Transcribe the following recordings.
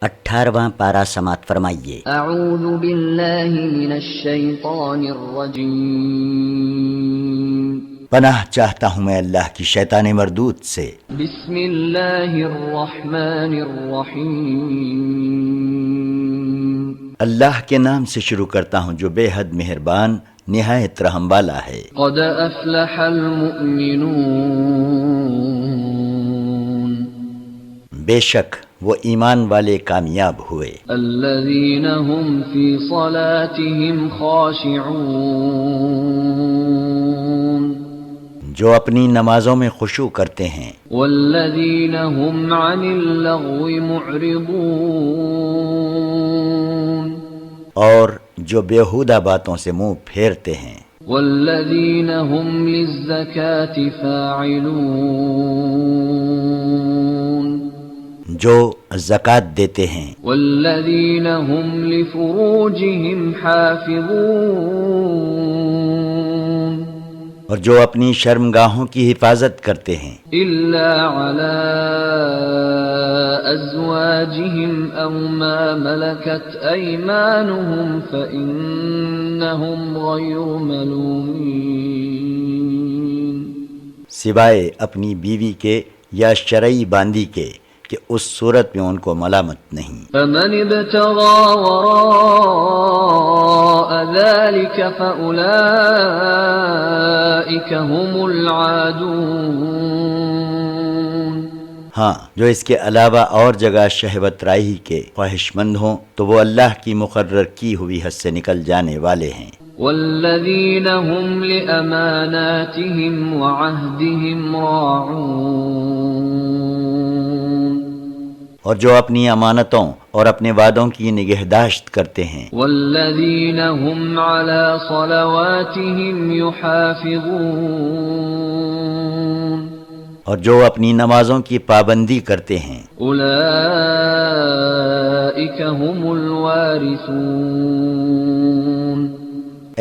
18واں پارہ سماعت فرمائیے۔ اعوذ باللہ من الشیطان الرجیم، پناہ چاہتا ہوں میں اللہ کی شیطان مردود سے۔ بسم اللہ الرحمن الرحیم، اللہ کے نام سے شروع کرتا ہوں جو بے حد مہربان نہایت رحم والا ہے۔ قد افلح المؤمنون، بے شک وہ ایمان والے کامیاب ہوئے۔ الذین هم فی صلاتهم خاشعون، جو اپنی نمازوں میں خشوع کرتے ہیں۔ والذین هم عن اللغو معرضون، اور جو بیہودہ باتوں سے منہ پھیرتے ہیں۔ والذین هم للزکاة فاعلون، جو زکوٰۃ دیتے ہیں۔ والذین هم لفروجهم حافظون، اور جو اپنی شرمگاہوں کی حفاظت کرتے ہیں۔ الا علی ازواجهم او ما ملکت ایمانهم فانہم غیر ملومین، سوائے اپنی بیوی کے یا شرعی باندی کے کہ اس صورت میں ان کو ملامت نہیں۔ فمن ابتغى وراء ذلك فأولئك هم العادون، ہاں جو اس کے علاوہ اور جگہ شہوت رائی کے خواہش مند ہوں تو وہ اللہ کی مقرر کی ہوئی حد سے نکل جانے والے ہیں۔ والذین هم لأماناتهم وعهدهم راعون، اور جو اپنی امانتوں اور اپنے وعدوں کی نگہداشت کرتے ہیں۔ والذین هم علی صلواتهم یحافظون، اور جو اپنی نمازوں کی پابندی کرتے ہیں۔ اولئک هم الوارثون،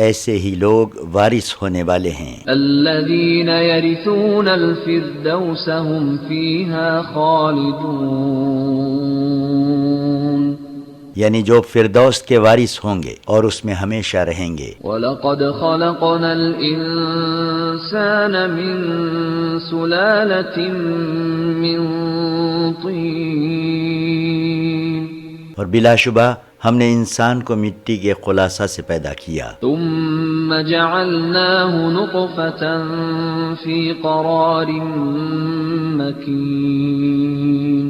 ایسے ہی لوگ وارث ہونے والے ہیں۔ الذین یرثون الفردوس هم فیہا خالدون، یعنی جو فردوس کے وارث ہوں گے اور اس میں ہمیشہ رہیں گے۔ وَلَقَدْ خَلَقْنَا الْإِنسَانَ مِنْ سُلَالَةٍ مِّن طِينٍ، اور بلا شبہ ہم نے انسان کو مٹی کے خلاصہ سے پیدا کیا۔ ثُمَّ جَعَلْنَاهُ نُطْفَةً فِي قَرَارٍ مَّكِينٍ،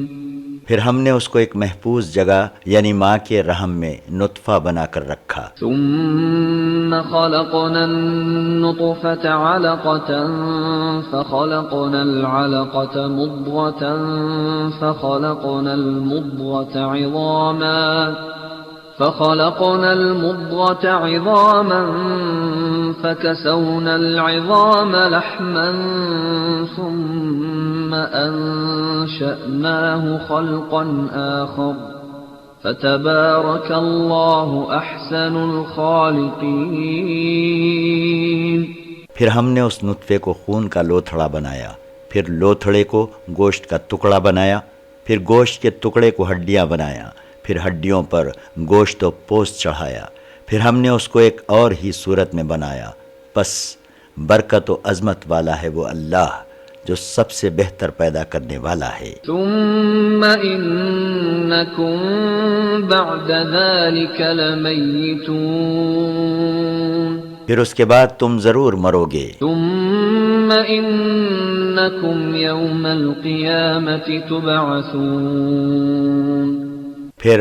پھر ہم نے اس کو ایک محفوظ جگہ یعنی ماں کے رحم میں نطفہ بنا کر رکھا۔ ثم خلقنا النطفة علقة فخلقنا العلقة مضغة فخلقنا المضغة عظاما فكسونا العظام لحما ثم أنشأناه خلقا آخر فتبارك اللہ احسن الخالقین، پھر ہم نے اس نطفے کو خون کا لوتھڑا بنایا، پھر لوتھڑے کو گوشت کا ٹکڑا بنایا، پھر گوشت کے ٹکڑے کو ہڈیاں بنایا، پھر ہڈیوں پر گوشت و پوست چڑھایا، پھر ہم نے اس کو ایک اور ہی صورت میں بنایا۔ پس برکت و عظمت والا ہے وہ اللہ جو سب سے بہتر پیدا کرنے والا ہے۔ ثم انکم بعد ذلك لمیتون، پھر اس کے بعد تم ضرور مرو گے۔ ثم انکم یوم القیامة تبعثون، پھر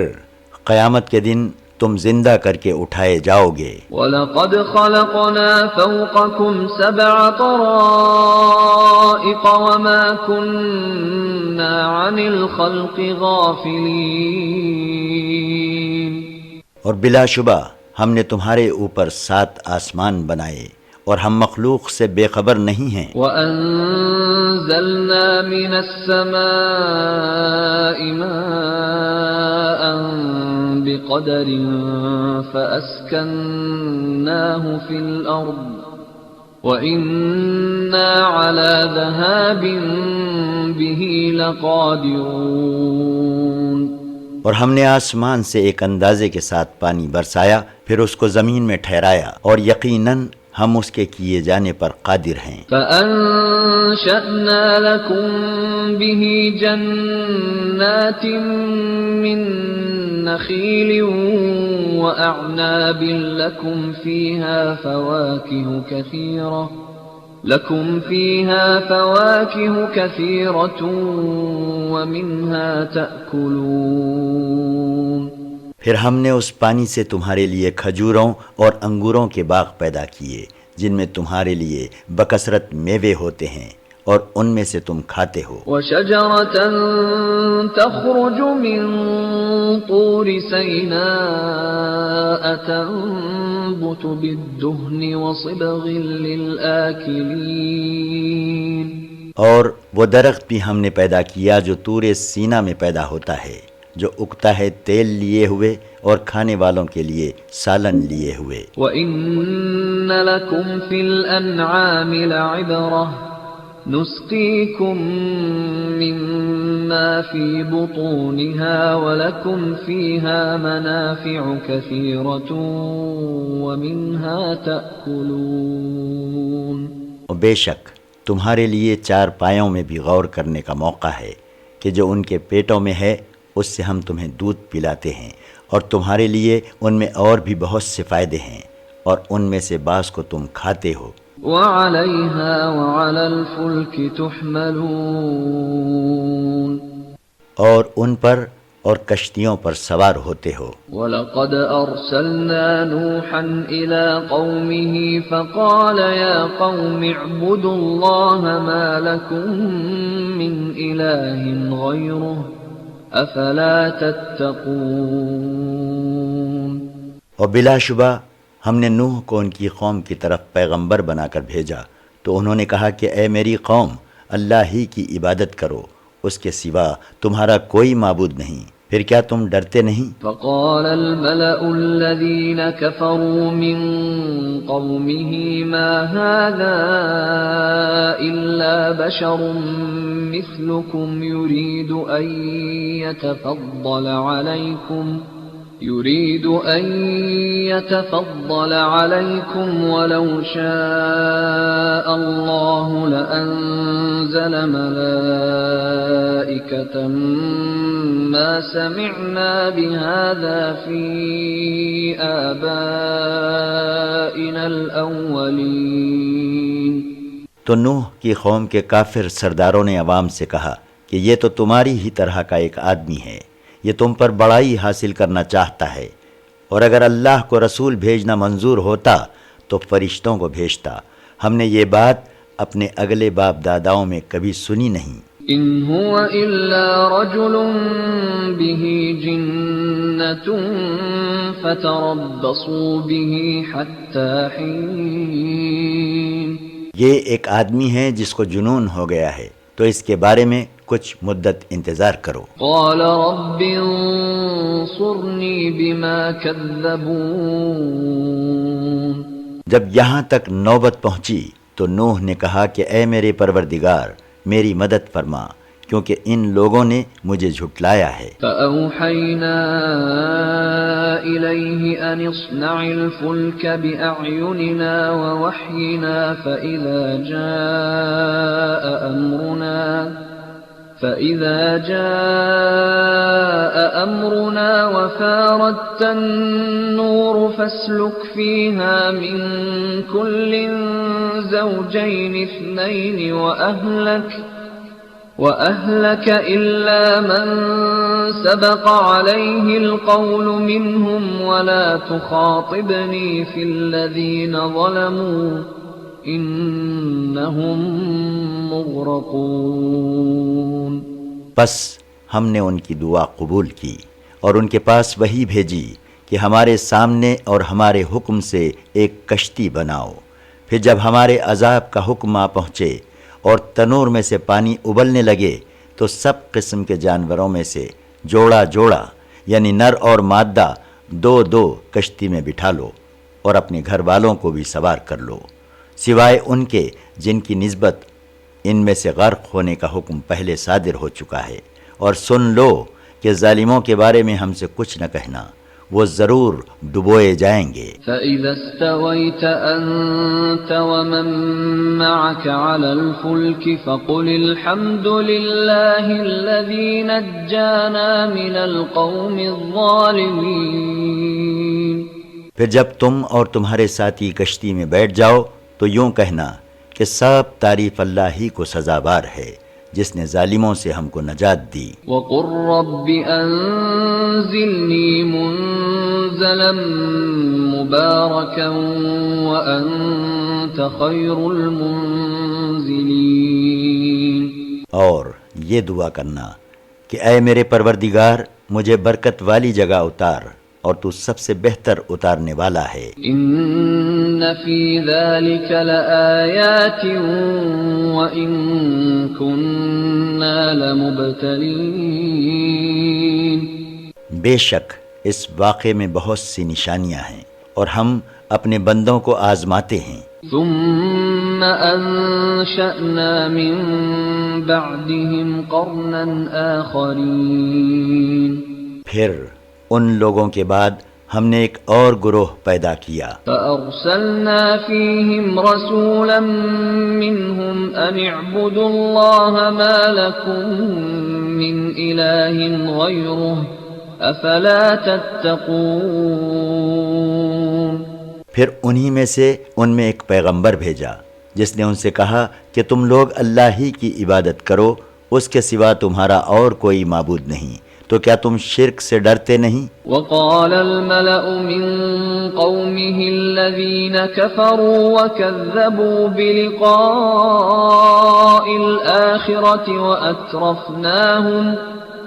قیامت کے دن تم زندہ کر کے اٹھائے جاؤ گے۔ وَلَقَدْ خَلَقْنَا فَوْقَكُمْ سَبْعَ طَرَائِقَ وَمَا كُنَّا عَنِ الْخَلْقِ غَافِلِينَ، اور بلا شبہ ہم نے تمہارے اوپر 7 آسمان بنائے اور ہم مخلوق سے بے خبر نہیں ہیں۔ وَأَنزَلْنَا مِنَ السَّمَاءِ مَاءً بِقَدَرٍ فَأَسْكَنَّاهُ فِي الْأَرْضِ وَإِنَّا عَلَى ذَهَابٍ بِهِ لَقَادِرُونَ، اور ہم نے آسمان سے ایک اندازے کے ساتھ پانی برسایا، پھر اس کو زمین میں ٹھہرایا، اور یقیناً ہم اس کے کیے جانے پر قادر ہیں۔ فَأَنشَأْنَا لَكُم بِهِ جَنَّاتٍ مِّن نَّخِيلٍ وَأَعْنَابٍ لَّكُمْ فِيهَا فَوَاكِهُ كَثِيرَةٌ وَمِنْهَا تَأْكُلُونَ۔ پھر ہم نے اس پانی سے تمہارے لیے کھجوروں اور انگوروں کے باغ پیدا کیے، جن میں تمہارے لیے بکثرت میوے ہوتے ہیں، اور ان میں سے تم کھاتے ہو۔ وَشَجَرَةً تَخْرُجُ مِن طُورِ سَيْنَاءَ تَنبُتُ بِالدُّهْنِ وَصِبْغٍ لِّلْآكِلِينَ۔ اور وہ درخت بھی ہم نے پیدا کیا جو طور سینا میں پیدا ہوتا ہے، جو اگتا ہے تیل لیے ہوئے اور کھانے والوں کے لیے سالن لیے ہوئے۔ وَإِنَّ لَكُمْ فِي الْأَنْعَامِ لَعِبْرَةً نُسْقِيكُم مِّمَّا فِي بُطُونِهَا وَلَكُمْ فِيهَا مَنَافِعُ كَثِيرَةٌ وَمِنْهَا تَأْكُلُونَ۔ اور بے شک تمہارے لیے چار پایوں میں بھی غور کرنے کا موقع ہے کہ جو ان کے پیٹوں میں ہے اس سے ہم تمہیں دودھ پلاتے ہیں، اور تمہارے لیے ان میں اور بھی بہت سے فائدے ہیں، اور ان میں سے بعض کو تم کھاتے ہو۔ وَعَلَيْهَا وَعَلَى الْفُلْكِ تُحْمَلُونَ۔ اور ان پر اور کشتیوں پر سوار ہوتے ہو۔ وَلَقَدْ أَرْسَلْنَا نُوحًا إِلَىٰ قَوْمِهِ فَقَالَ يَا قَوْمِ اعْبُدُوا اللَّهَ مَا لَكُم مِّنْ إِلَٰهٍ غَيْرُهُ أَفَلَا تَتَّقُونَ۔ اور بلا شبہ ہم نے نوح کو ان کی قوم کی طرف پیغمبر بنا کر بھیجا، تو انہوں نے کہا کہ اے میری قوم، اللہ ہی کی عبادت کرو، اس کے سوا تمہارا کوئی معبود نہیں، پھر کیا تم ڈرتے نہیں؟ فقال الملأ الذين كفروا من قومه ما هذا إلا بشر مثلكم يريد أن يتفضل عليكم ولو شاء الله لأنزل ملائكة ما سمعنا بهذا في آبائنا الأولين۔ تو نوح کی قوم کے کافر سرداروں نے عوام سے کہا کہ یہ تو تمہاری ہی طرح کا ایک آدمی ہے، یہ تم پر بڑائی حاصل کرنا چاہتا ہے، اور اگر اللہ کو رسول بھیجنا منظور ہوتا تو فرشتوں کو بھیجتا، ہم نے یہ بات اپنے اگلے باپ داداؤں میں کبھی سنی نہیں۔ إن هو إلا رجل به جنة فتربصوا به حتى حين۔ یہ ایک آدمی ہے جس کو جنون ہو گیا ہے، تو اس کے بارے میں کچھ مدت انتظار کرو۔ قال رب انصرني بما كذبون۔ جب یہاں تک نوبت پہنچی تو نوح نے کہا کہ اے میرے پروردگار، میری مدد فرما، کیونکہ ان لوگوں نے مجھے جھٹلایا ہے۔ فأوحينا إليه أن اصنع الفلك بأعيننا ووحينا فإذا جاء أمرنا وفاردت النور فاسلك فيها من كل زوجين اثنين وأهلك إلا من سبق عليه القول منهم ولا تخاطبني في الذين ظلموا إنهم مغرقون۔ پس ہم نے ان کی دعا قبول کی اور ان کے پاس وحی بھیجی کہ ہمارے سامنے اور ہمارے حکم سے ایک کشتی بناؤ، پھر جب ہمارے عذاب کا حکم آ پہنچے اور تنور میں سے پانی ابلنے لگے تو سب قسم کے جانوروں میں سے جوڑا جوڑا یعنی نر اور مادہ دو دو کشتی میں بٹھا لو، اور اپنے گھر والوں کو بھی سوار کر لو، سوائے ان کے جن کی نسبت ان میں سے غرق ہونے کا حکم پہلے صادر ہو چکا ہے، اور سن لو کہ ظالموں کے بارے میں ہم سے کچھ نہ کہنا، وہ ضرور ڈبوئے جائیں گے۔ فَإِذَا اسْتَوَيْتَ أَنْتَ وَمَن مَّعَكَ عَلَى الْفُلْكِ فَقُلِ الْحَمْدُ لِلَّهِ الَّذِي نَجَّانَا مِنَ الْقَوْمِ الظَّالِمِينَ۔ پھر جب تم اور تمہارے ساتھی کشتی میں بیٹھ جاؤ تو یوں کہنا کہ سب تعریف اللہ ہی کو سزاوار ہے جس نے ظالموں سے ہم کو نجات دی۔ وَقُلْ رَبِّ أَنزِلْنِي مُنزَلًا مُبَارَكًا وَأَنتَ خَيْرُ الْمُنزِلِينَ۔ اور یہ دعا کرنا کہ اے میرے پروردگار مجھے برکت والی جگہ اتار اور تو سب سے بہتر اتارنے والا ہے۔ إِنَّ فِي ذَلِكَ لَآيَاتٍ وَإِن كُنَّا لَمُبْتَلِينَ۔ بے شک اس واقعے میں بہت سی نشانیاں ہیں اور ہم اپنے بندوں کو آزماتے ہیں۔ ثُمَّ أَنشَأْنَا مِن بَعْدِهِمْ قَرْنًا آخَرِينَ۔ پھر ان لوگوں کے بعد ہم نے ایک اور گروہ پیدا کیا۔ فَأَرْسَلْنَا فِيهِمْ رَسُولًا مِّنْهُمْ أَنِ اعْبُدُوا اللَّهَ مَا لَكُم مِّنْ إِلَٰهٍ غَيْرُهُ أَفَلَا تَتَّقُونَ۔ پھر انہی میں سے ان میں ایک پیغمبر بھیجا جس نے ان سے کہا کہ تم لوگ اللہ ہی کی عبادت کرو، اس کے سوا تمہارا اور کوئی معبود نہیں، تو کیا تم شرک سے ڈرتے نہیں؟ وقال الملأ من قومه الذين كفروا وكذبوا بلقاء الآخرة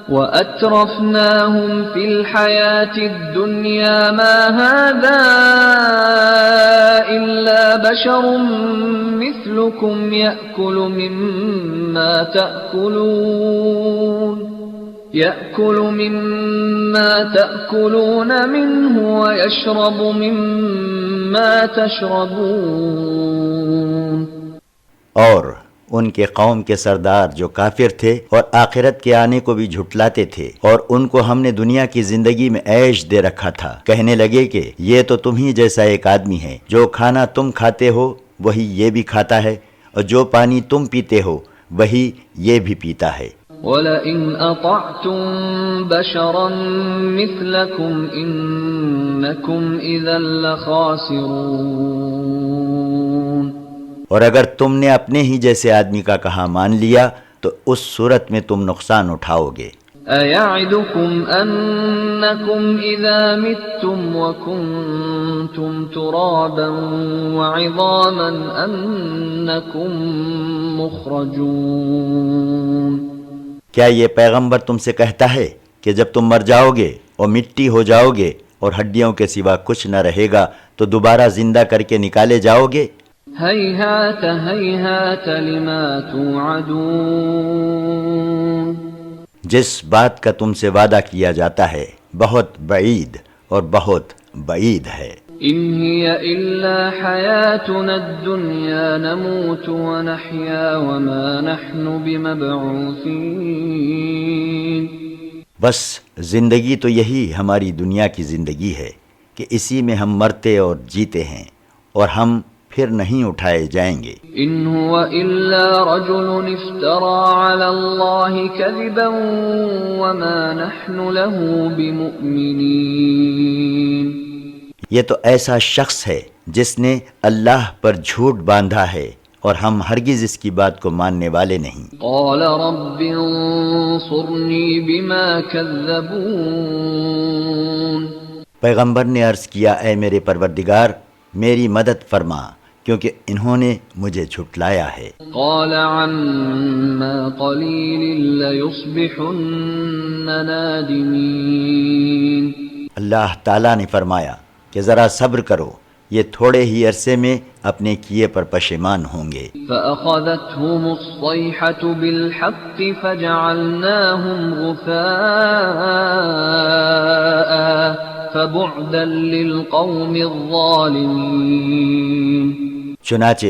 وأترفناهم في الحياة الدنيا ما هذا إلا بشر مثلكم يأكل مما تأكلون منه ويشرب مما تشربون۔ اور ان کے قوم کے سردار جو کافر تھے اور آخرت کے آنے کو بھی جھٹلاتے تھے، اور ان کو ہم نے دنیا کی زندگی میں عیش دے رکھا تھا، کہنے لگے کہ یہ تو تم ہی جیسا ایک آدمی ہے، جو کھانا تم کھاتے ہو وہی یہ بھی کھاتا ہے، اور جو پانی تم پیتے ہو وہی یہ بھی پیتا ہے۔ وَلَئِنْ أَطَعْتُمْ بَشَرًا مِثْلَكُمْ إِنَّكُمْ إِذًا لَخَاسِرُونَ۔ اور اگر تم نے اپنے ہی جیسے آدمی کا کہا مان لیا تو اس صورت میں تم نقصان اٹھاؤ گے۔ أَيَعِدُكُمْ أَنَّكُمْ إِذَا مِتُّمْ وَكُنْتُمْ تُرَابًا وَعِظَامًا أَنَّكُمْ مُخْرَجُونَ۔ کیا یہ پیغمبر تم سے کہتا ہے کہ جب تم مر جاؤ گے اور مٹی ہو جاؤ گے اور ہڈیوں کے سوا کچھ نہ رہے گا تو دوبارہ زندہ کر کے نکالے جاؤ گے؟ هَيْهَاتَ هَيْهَاتَ لِمَا تُوعَدُونَ۔ جس بات کا تم سے وعدہ کیا جاتا ہے بہت بعید اور بہت بعید ہے۔ إِنْ هِيَ إِلَّا حَيَاتُنَا الدُّنْيَا نَمُوتُ وَنَحْيَا وَمَا نَحْنُ بِمَبْعُوثِينَ۔ بس زندگی تو یہی ہماری دنیا کی زندگی ہے کہ اسی میں ہم مرتے اور جیتے ہیں، اور ہم پھر نہیں اٹھائے جائیں گے۔ إِنْ هُوَ إِلَّا رَجُلٌ افْتَرَى عَلَى اللَّهِ كَذِبًا وَمَا نَحْنُ لَهُ بِمُؤْمِنِينَ۔ یہ تو ایسا شخص ہے جس نے اللہ پر جھوٹ باندھا ہے اور ہم ہرگز اس کی بات کو ماننے والے نہیں۔ قال رب انصرنی بما كذبون۔ پیغمبر نے عرض کیا اے میرے پروردگار میری مدد فرما کیونکہ انہوں نے مجھے جھٹلایا ہے۔ قال عما قلیل لیصبحن نادمین۔ اللہ تعالیٰ نے فرمایا کہ ذرا صبر کرو، یہ تھوڑے ہی عرصے میں اپنے کیے پر پشیمان ہوں گے۔ فأخذتهم الصيحة بالحق فجعلناهم غثاء فبعدا للقوم الظالمين۔ چنانچہ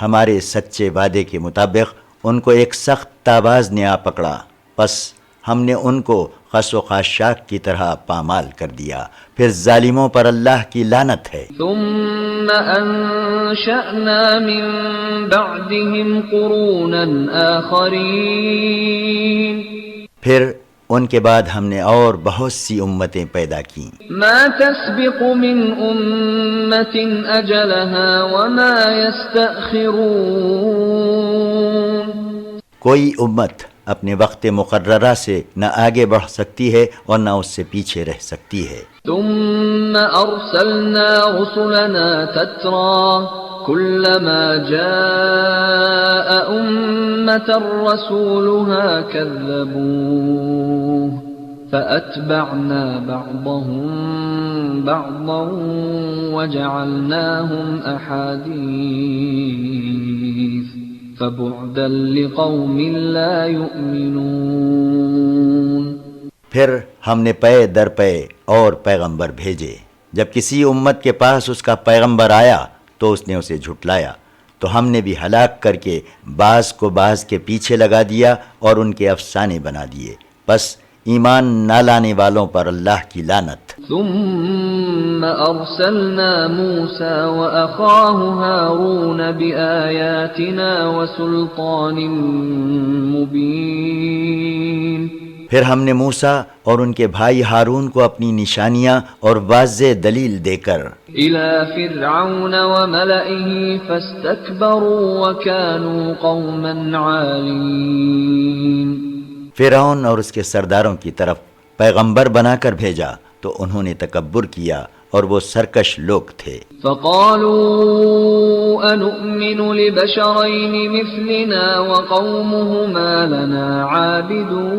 ہمارے سچے وعدے کے مطابق ان کو ایک سخت تاباز نے آ پکڑا، پس ہم نے ان کو خس و خاشاک کی طرح پامال کر دیا. پھر ظالموں پر اللہ کی لعنت ہے. ثم انشأنا من بعدهم قرونا آخرین، پھر ان کے بعد ہم نے اور بہت سی امتیں پیدا کیں. ما تسبق من امة اجلها وما يستأخرون، کوئی امت اپنے وقت مقررہ سے نہ آگے بڑھ سکتی ہے اور نہ اس سے پیچھے رہ سکتی ہے. ثم ارسلنا رسلنا تترى كلما جاء أمة رسولها كذبوه فأتبعنا بعضهم بعضا وجعلناهم أحاديث فبعدا لقوم لا يؤمنون. پھر ہم نے پے در پے اور پیغمبر بھیجے. جب کسی امت کے پاس اس کا پیغمبر آیا تو اس نے اسے جھٹلایا، تو ہم نے بھی ہلاک کر کے بعض کو بعض کے پیچھے لگا دیا اور ان کے افسانے بنا دیے. بس ایمان نہ لانے والوں پر اللہ کی لعنت. ثم أرسلنا موسى وأخاه هارون بآياتنا وسلطان مبين، پھر ہم نے موسیٰ اور ان کے بھائی ہارون کو اپنی نشانیاں اور واضح دلیل دے کر إلى فرعون وملئه فاستكبروا وكانوا قوما عالين، فرعون اور اس کے سرداروں کی طرف پیغمبر بنا کر بھیجا تو انہوں نے تکبر کیا اور وہ سرکش لوگ تھے. فقالوا أنؤمن لبشرين مثلنا وقومهما لنا عابدون،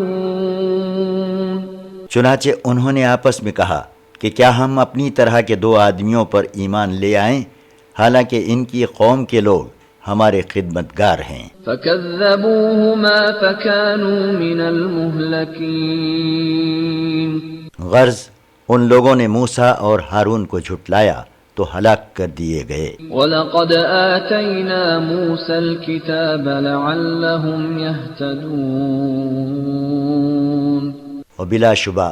چنانچہ انہوں نے آپس میں کہا کہ کیا ہم اپنی طرح کے دو آدمیوں پر ایمان لے آئیں حالانکہ ان کی قوم کے لوگ ہمارے خدمتگار ہیں. فكذبوهما فكانوا من المهلكين، غرض ان لوگوں نے موسیٰ اور ہارون کو جھٹلایا تو ہلاک کر دیے گئے. وَلَقَدْ آتَيْنَا مُوسَى الْكِتَابَ لَعَلَّهُمْ يَهْتَدُونَ، اور بلا شبہ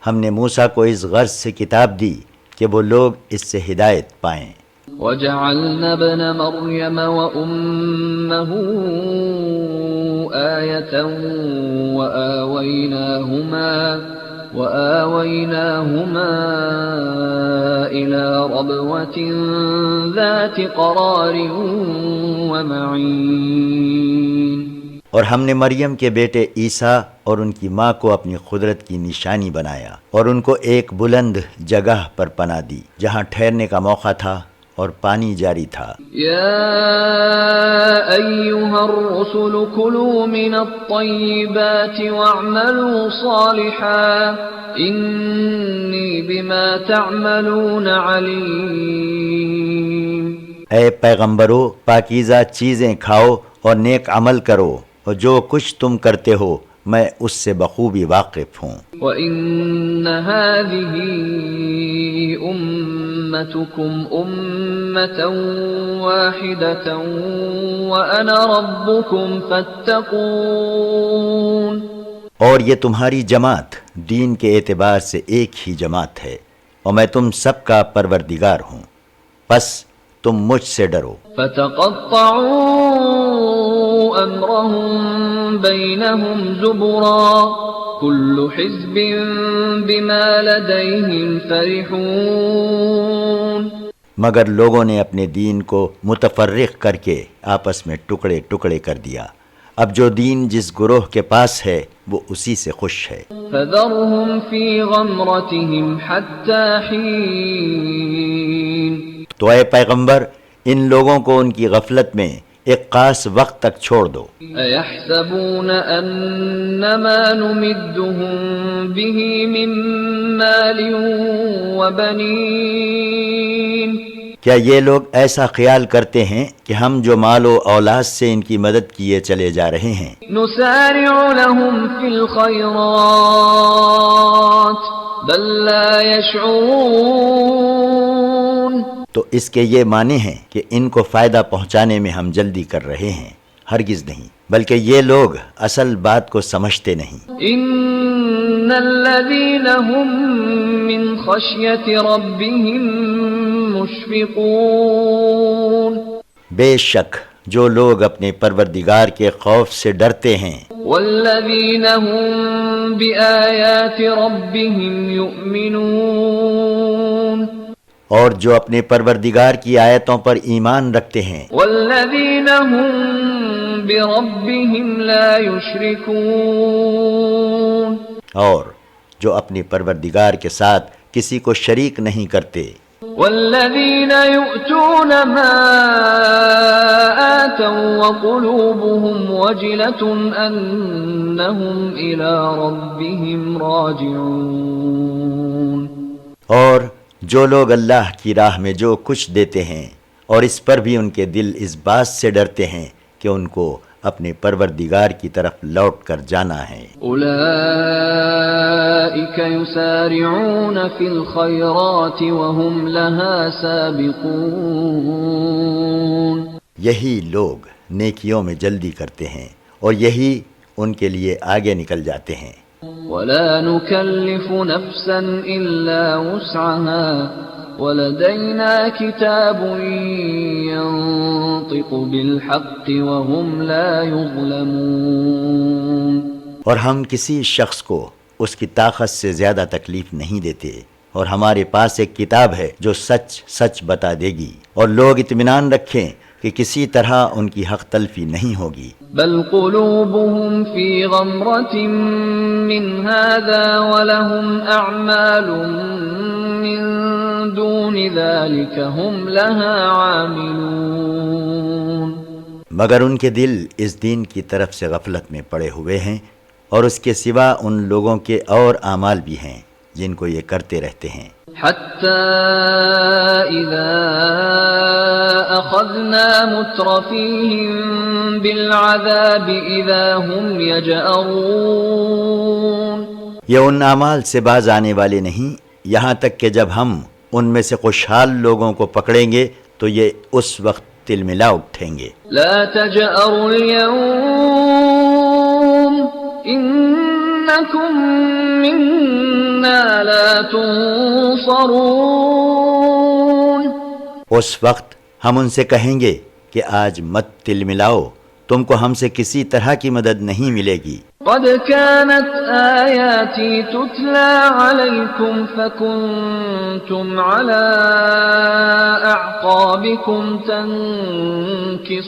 ہم نے موسیٰ کو اس غرض سے کتاب دی کہ وہ لوگ اس سے ہدایت پائیں. وَجَعَلْنَا ابْنَ مَرْيَمَ وَأُمَّهُ آيَةً وآويناهما إلى ربوة ذات قرار ومعين، اور ہم نے مریم کے بیٹے عیسیٰ اور ان کی ماں کو اپنی قدرت کی نشانی بنایا اور ان کو ایک بلند جگہ پر پناہ دی جہاں ٹھہرنے کا موقع تھا اور پانی جاری تھا. يا أيها الرسل كلوا من الطيبات واعملوا صالحا إني بما تعملون عليم، اے پیغمبرو پاکیزہ چیزیں کھاؤ اور نیک عمل کرو اور جو کچھ تم کرتے ہو میں اس سے بخوبی واقف ہوں. وَإِنَّ هَذِهِ أُمَّتُكُمْ أُمَّةً وَاحِدَةً وَأَنَا رَبُّكُمْ فَاتَّقُونِ، اور یہ تمہاری جماعت دین کے اعتبار سے ایک ہی جماعت ہے اور میں تم سب کا پروردگار ہوں، پس تم مجھ سے ڈرو. فَتَقَطَّعُوا أَمْرَهُمْ بَيْنَهُمْ زُبُرًا كُلُّ حِزْبٍ بِمَا لَدَيْهِمْ فَرِحُونَ، مگر لوگوں نے اپنے دین کو متفرق کر کے آپس میں ٹکڑے ٹکڑے کر دیا. اب جو دین جس گروہ کے پاس ہے وہ اسی سے خوش ہے. فَذَرْهُمْ فِي غَمْرَتِهِمْ حَتَّى حِينٍ، تو اے پیغمبر ان لوگوں کو ان کی غفلت میں ایک خاص وقت تک چھوڑ دو. أَيَحْسَبُونَ أَنَّمَا نُمِدُّهُم بِهِ مِن مَّالٍ وَبَنِينَ، کیا یہ لوگ ایسا خیال کرتے ہیں کہ ہم جو مال و اولاد سے ان کی مدد کیے چلے جا رہے ہیں نُسَارِعُ لَهُمْ فِي الْخَيْرَاتِ بَل لَّا يَشْعُرُونَ، تو اس کے یہ معنی ہیں کہ ان کو فائدہ پہنچانے میں ہم جلدی کر رہے ہیں، ہرگز نہیں. بلکہ یہ لوگ اصل بات کو سمجھتے نہیں۔ ان الذين هم من خشية ربهم مشفقون، بے شک جو لوگ اپنے پروردگار کے خوف سے ڈرتے ہیں، والذين هم بآيات ربهم يؤمنون، اور جو اپنے پروردگار کی آیتوں پر ایمان رکھتے ہیں، والذين هم بربهم لا يشركون، اور جو اپنے پروردگار کے ساتھ کسی کو شریک نہیں کرتے، والذين يؤتون ما آتوا وقلوبهم وجلة أنهم إلى ربهم راجعون، اور جو لوگ اللہ کی راہ میں جو کچھ دیتے ہیں اور اس پر بھی ان کے دل اس بات سے ڈرتے ہیں کہ ان کو اپنے پروردگار کی طرف لوٹ کر جانا ہے۔ أولئك يسارعون في الخيرات وهم لها سابقون، یہی لوگ نیکیوں میں جلدی کرتے ہیں اور یہی ان کے لیے آگے نکل جاتے ہیں۔ ولا نكلف نفسا إلا وسعها ولدينا كتاب ينطق بالحق وهم لا يظلمون، اور ہم کسی شخص کو اس کی طاقت سے زیادہ تکلیف نہیں دیتے، اور ہمارے پاس ایک کتاب ہے جو سچ سچ بتا دے گی، اور لوگ اطمینان رکھیں کہ کسی طرح ان کی حق تلفی نہیں ہوگی۔ بل قلوبهم في غمرة من هذا ولهم أعمال من دون ذلك هم لها عاملون، مگر ان کے دل اس دین کی طرف سے غفلت میں پڑے ہوئے ہیں، اور اس کے سوا ان لوگوں کے اور اعمال بھی ہیں جن کو یہ کرتے رہتے ہیں۔ حتى إذا أخذنا مترفيهم بالعذاب إذا هم يجأرون، یہ ان اعمال سے باز آنے والے نہیں، یہاں تک کہ جب ہم ان میں سے خوشحال لوگوں کو پکڑیں گے تو یہ اس وقت تل ملا اٹھیں گے۔ لا تجأروا اليوم إنكم منا لا تنصرون، اس وقت ہم ان سے کہیں گے کہ آج مت تل ملاؤ، تم کو ہم سے کسی طرح کی مدد نہیں ملے گی۔ قد كانت آياتي تتلى عليكم فكنتم على أعقابكم تنكصون،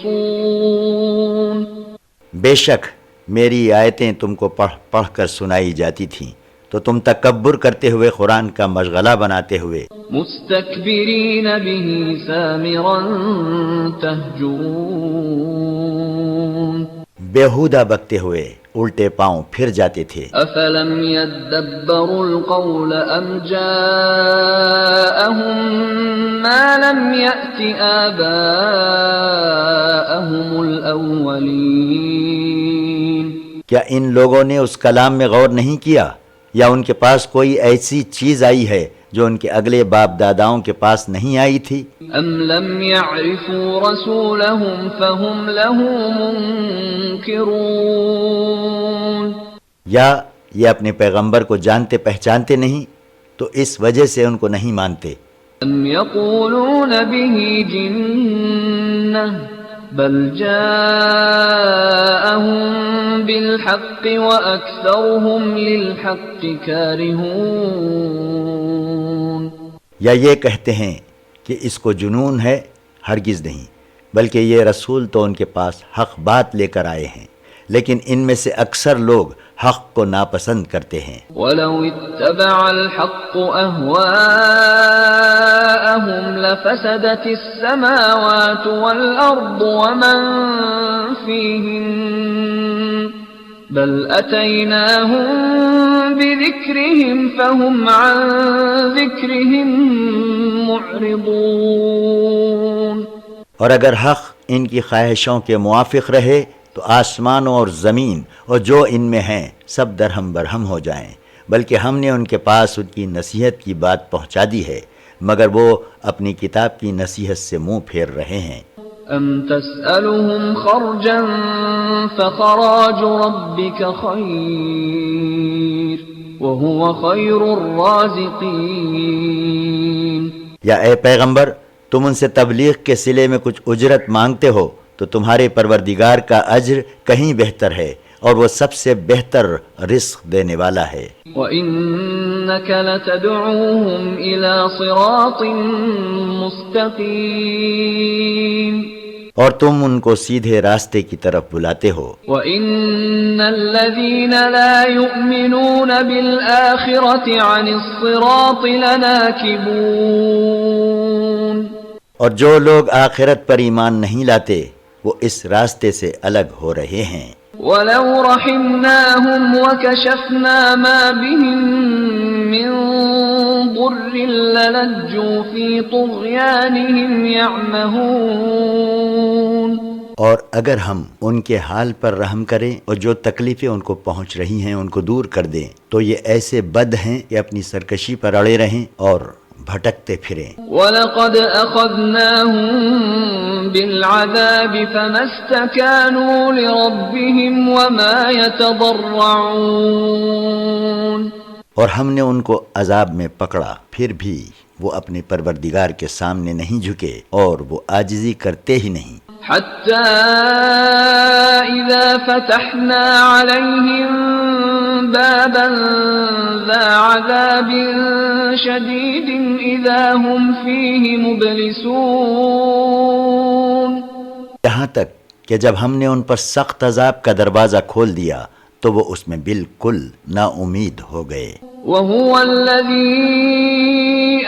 بے شک میری آیتیں تم کو پڑھ پڑھ کر سنائی جاتی تھیں تو تم تکبر کرتے ہوئے قرآن کا مشغلہ بناتے ہوئے مستكبرين به سامرا تهجرون، بیہودہ بکتے ہوئے الٹے پاؤں پھر جاتے تھے۔ أفلم يدبروا القول أم جاءهم ما لم يأت آباءهم الأولين، کیا ان لوگوں نے اس کلام میں غور نہیں کیا، یا ان کے پاس کوئی ایسی چیز آئی ہے جو ان کے اگلے باپ داداؤں کے پاس نہیں آئی تھی؟ أم لم يعرفوا رسولهم فهم له منكرون، یا یہ اپنے پیغمبر کو جانتے پہچانتے نہیں تو اس وجہ سے ان کو نہیں مانتے؟ أم يقولون به جنة بل جاءهم بالحق وأكثرهم للحق كارهون، یا یہ کہتے ہیں کہ اس کو جنون ہے؟ ہرگز نہیں، بلکہ یہ رسول تو ان کے پاس حق بات لے کر آئے ہیں، لیکن ان میں سے اکثر لوگ حق کو ناپسند کرتے ہیں۔ ولو اتبع الحق أهواءهم لفسدت السماوات والأرض ومن فيهن بل أتيناهم بذكرهم فهم عن ذكرهم معرضون، اور اگر حق ان کی خواہشوں کے موافق رہے تو آسمانوں اور زمین اور جو ان میں ہیں سب درہم برہم ہو جائیں، بلکہ ہم نے ان کے پاس ان کی نصیحت کی بات پہنچا دی ہے، مگر وہ اپنی کتاب کی نصیحت سے منہ پھیر رہے ہیں۔ أم تسألهم خرجا فخراج ربك خير وهو خير الرازقين. یا اے پیغمبر تم ان سے تبلیغ کے صلے میں کچھ اجرت مانگتے ہو تو تمہارے پروردگار کا اجر کہیں بہتر ہے اور وہ سب سے بہتر رزق دینے والا ہے. وَإِنَّكَ لَتَدْعُوهُمْ إِلَى صِرَاطٍ مُسْتَقِيمٍ. اور تم ان کو سیدھے راستے کی طرف بلاتے ہو. وَإِنَّ الَّذِينَ لَا يُؤْمِنُونَ بِالْآخِرَةِ عَنِ الصِّرَاطِ لَنَاكِبُونَ. اور جو لوگ آخرت پر ایمان نہیں لاتے وہ اس راستے سے الگ ہو رہے ہیں. وَلَوْ رَحِمْنَاهُمْ وَكَشَفْنَا مَا بِهِمْ مِنْ ضُرٍّ لَلَجُّوا فِي طُغْيَانِهِمْ يَعْمَهُونَ. اور اگر ہم ان کے حال پر رحم کریں اور جو تکلیفیں ان کو پہنچ رہی ہیں ان کو دور کر دیں تو یہ ایسے بد ہیں کہ اپنی سرکشی پر اڑے رہیں اور بھٹکتے پھریں. وَلَقَدْ أَخَذْنَاهُمْ بِالْعَذَابِ فَمَا اسْتَكَانُوا لِرَبِّهِمْ وَمَا يَتَضَرَّعُونَ. اور ہم نے ان کو عذاب میں پکڑا پھر بھی وہ اپنے پروردگار کے سامنے نہیں جھکے اور وہ عاجزی کرتے ہی نہیں. حَتَّى إِذَا فَتَحْنَا عَلَيْهِمْ بَابًا ذَا عَذَابٍ شَدِيدٍ إِذَا هُمْ فِيهِ مُبْلِسُونَ. یہاں تک کہ جب ہم نے ان پر سخت عذاب کا دروازہ کھول دیا تو وہ اس میں بالکل نا امید ہو گئے. وَهُوَ الَّذِي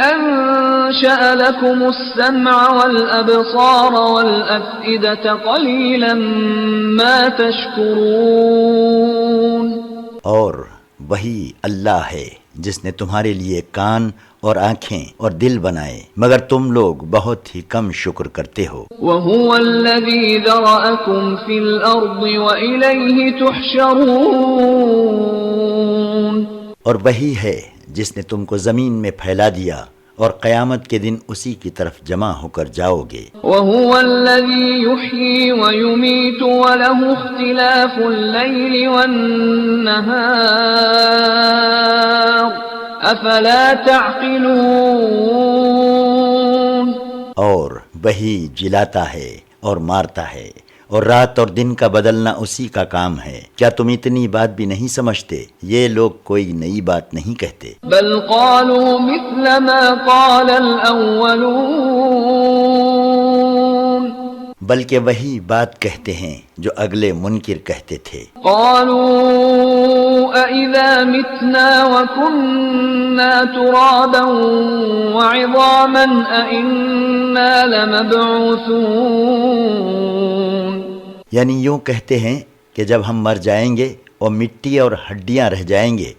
أَنشَأَ لَكُمُ السَّمْعَ وَالْأَبْصَارَ وَالْأَفْئِدَةَ قَلِيلًا مَا تَشْكُرُونَ. اور وہی اللہ ہے جس نے تمہارے لیے کان اور آنکھیں اور دل بنائے مگر تم لوگ بہت ہی کم شکر کرتے ہو. وَهُوَ الَّذِي ذَرَأَكُمْ فِي الْأَرْضِ وَإِلَيْهِ تُحْشَرُونَ. اور وہی ہے جس نے تم کو زمین میں پھیلا دیا اور قیامت کے دن اسی کی طرف جمع ہو کر جاؤ گے. وَهُوَ الَّذِي يُحْيِي وَيُمِيتُ وَلَهُ اخْتِلَافُ اللَّيْلِ وَالنَّهَارِ أَفَلَا تَعْقِلُونَ. اور وہی جلاتا ہے اور مارتا ہے اور رات اور دن کا بدلنا اسی کا کام ہے. کیا تم اتنی بات بھی نہیں سمجھتے؟ یہ لوگ کوئی نئی بات نہیں کہتے. بل قالوا مثل ما قال الأولون. بلکہ وہی بات کہتے ہیں جو اگلے منکر کہتے تھے. قالوا أَإِذَا مِتْنَا وَكُنَّا تُرَابًا وَعِظَامًا أَإِنَّا لَمَبْعُوثُونَ. یعنی یوں کہتے ہیں کہ جب ہم مر جائیں گے اور مٹی اور ہڈیاں رہ جائیں گے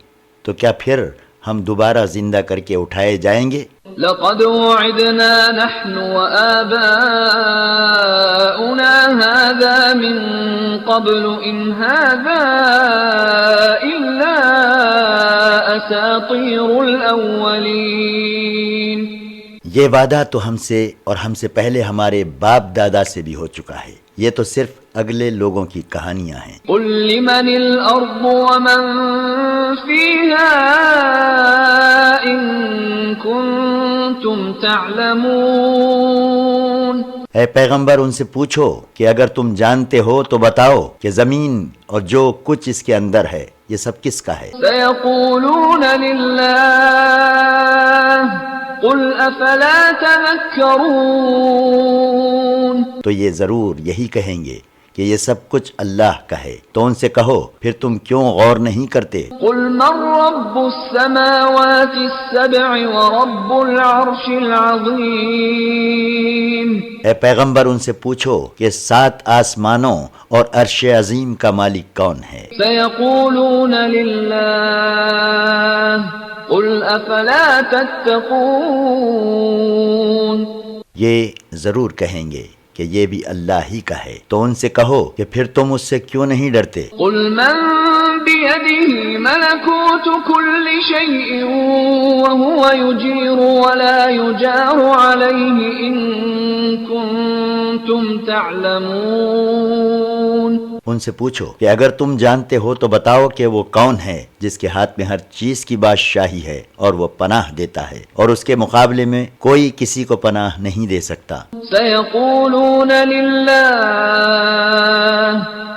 تو کیا پھر ہم دوبارہ زندہ کر کے اٹھائے جائیں گے؟ لقد وعدنا نحن وآباؤنا هذا من قبل إن هذا إلا أساطير الأولين. یہ وعدہ تو ہم سے اور ہم سے پہلے ہمارے باپ دادا سے بھی ہو چکا ہے، یہ تو صرف اگلے لوگوں کی کہانیاں ہیں. قل لمن الأرض ومن فيها إن كنتم تعلمون. اے پیغمبر ان سے پوچھو کہ اگر تم جانتے ہو تو بتاؤ کہ زمین اور جو کچھ اس کے اندر ہے یہ سب کس کا ہے؟ سيقولون لله قل افلا تذكرون. تو یہ ضرور یہی کہیں گے کہ یہ سب کچھ اللہ کا ہے. تو ان سے کہو پھر تم کیوں غور نہیں کرتے؟ قل من رب السماوات السبع ورب العرش العظیم. اے پیغمبر ان سے پوچھو کہ 7 آسمانوں اور عرش عظیم کا مالک کون ہے؟ سيقولون لله قل افلا تتقون. یہ ضرور کہیں گے کہ یہ بھی اللہ ہی کا ہے. تو ان سے کہو کہ پھر تم اس سے کیوں نہیں ڈرتے؟ قل من بيده ملكوت كل شيء وهو يجير ولا يجار عليه إن كنتم تعلمون۔ ان سے پوچھو کہ اگر تم جانتے ہو تو بتاؤ کہ وہ کون ہے جس کے ہاتھ میں ہر چیز کی بادشاہی ہے اور وہ پناہ دیتا ہے اور اس کے مقابلے میں کوئی کسی کو پناہ نہیں دے سکتا۔ سيقولون لله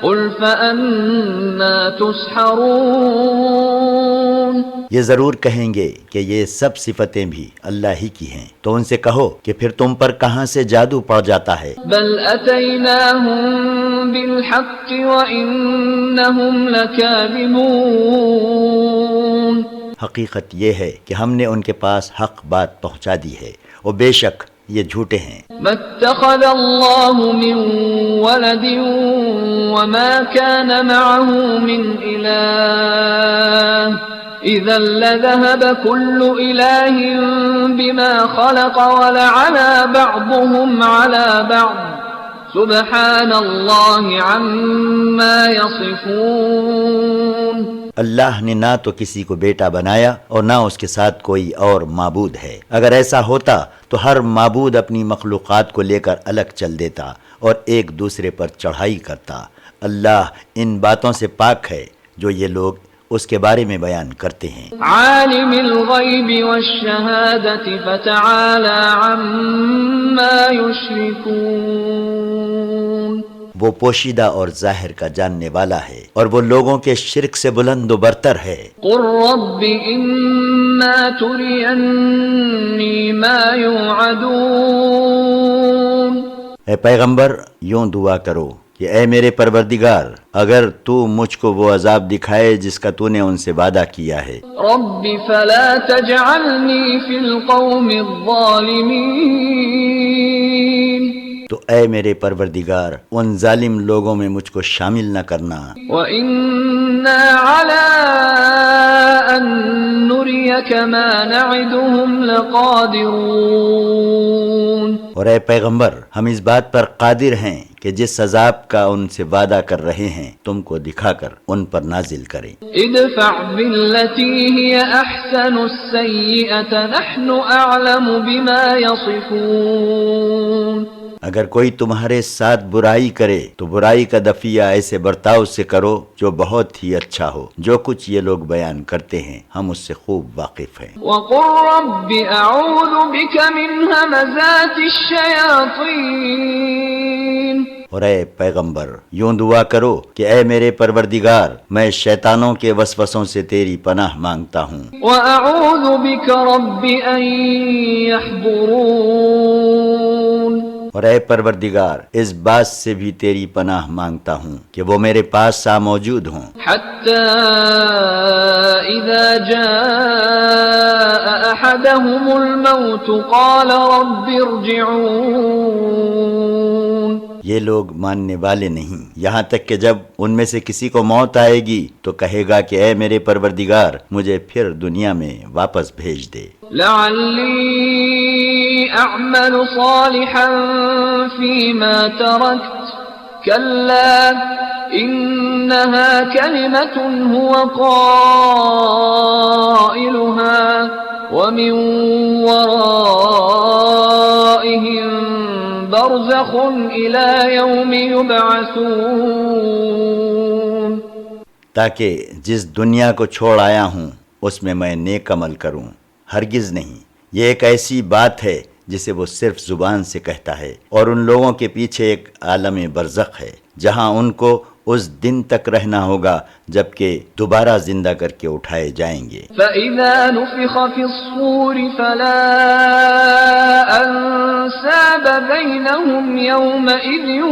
قل فأنا تسحرون۔ یہ ضرور کہیں گے کہ یہ سب صفتیں بھی اللہ ہی کی ہیں، تو ان سے کہو کہ پھر تم پر کہاں سے جادو پڑ جاتا ہے۔ بل أتيناهم بالحق وإنهم لكاذبون۔ حقیقت یہ ہے کہ ہم نے ان کے پاس حق بات پہنچا دی ہے اور بے شک یہ جھوٹے ہیں۔ ما اتخذ الله من ولد وما كان معه من إله إذا لذهب كل إله بما خلق ولعلى بعضهم على بعض سبحان الله عما يصفون۔ اللہ نے نہ تو کسی کو بیٹا بنایا اور نہ اس کے ساتھ کوئی اور معبود ہے، اگر ایسا ہوتا تو ہر معبود اپنی مخلوقات کو لے کر الگ چل دیتا اور ایک دوسرے پر چڑھائی کرتا۔ اللہ ان باتوں سے پاک ہے جو یہ لوگ اس کے بارے میں بیان کرتے ہیں۔ عالم الغیب والشہادة فتعالى عما يشركون۔ وہ پوشیدہ اور ظاہر کا جاننے والا ہے اور وہ لوگوں کے شرک سے بلند و برتر ہے۔ قل رب اما ترینی ما یوعدون۔ اے پیغمبر یوں دعا کرو کہ اے میرے پروردگار اگر تو مجھ کو وہ عذاب دکھائے جس کا تو نے ان سے وعدہ کیا ہے۔ رب فلا تجعلنی فی القوم الظالمین۔ تو اے میرے پروردگار ان ظالم لوگوں میں مجھ کو شامل نہ کرنا۔ وَإِنَّا عَلَىٰ أَن نُّرِيَكَ مَا نَعِدُهُمْ لَقَادِرُونَ۔ اور اے پیغمبر ہم اس بات پر قادر ہیں کہ جس عذاب کا ان سے وعدہ کر رہے ہیں تم کو دکھا کر ان پر نازل کریں۔ ادفع بالتي هي أحسن السيئة نحن أعلم بما يصفون۔ اگر کوئی تمہارے ساتھ برائی کرے تو برائی کا دفعہ ایسے برتاؤ سے کرو جو بہت ہی اچھا ہو۔ جو کچھ یہ لوگ بیان کرتے ہیں ہم اس سے خوب واقف ہیں۔ وقل رب أعوذ بك من همزات الشياطين۔ اور اے پیغمبر یوں دعا کرو کہ اے میرے پروردگار میں شیطانوں کے وسوسوں سے تیری پناہ مانگتا ہوں۔ وأعوذ بك رب أن يحضرون۔ اور اے پروردگار اس بات سے بھی تیری پناہ مانگتا ہوں کہ وہ میرے پاس موجود ہوں۔ حتى إذا جاء أحدهم الموت قال رب ارجعون۔ یہ لوگ ماننے والے نہیں، یہاں تک کہ جب ان میں سے کسی کو موت آئے گی تو کہے گا کہ اے میرے پروردگار مجھے پھر دنیا میں واپس بھیج دے۔ لعلی اعمل صالحا فيما تركت كلا انها كلمة هو قائلها ومن ورائهم برزخ الى يوم يبعثون۔ تاکہ جس دنیا کو چھوڑ آیا ہوں اس میں میں نیک عمل کروں، ہرگز نہیں، یہ ایک ایسی بات ہے جسے وہ صرف زبان سے کہتا ہے، اور ان لوگوں کے پیچھے ایک عالم برزخ ہے جہاں ان کو اس دن تک رہنا ہوگا جبکہ دوبارہ زندہ کر کے اٹھائے جائیں گے۔ فَإِذَا نُفِخَ فِي الصُّورِ فَلَا أَنْسَابَ بَيْنَهُمْ يَوْمَئِذٍ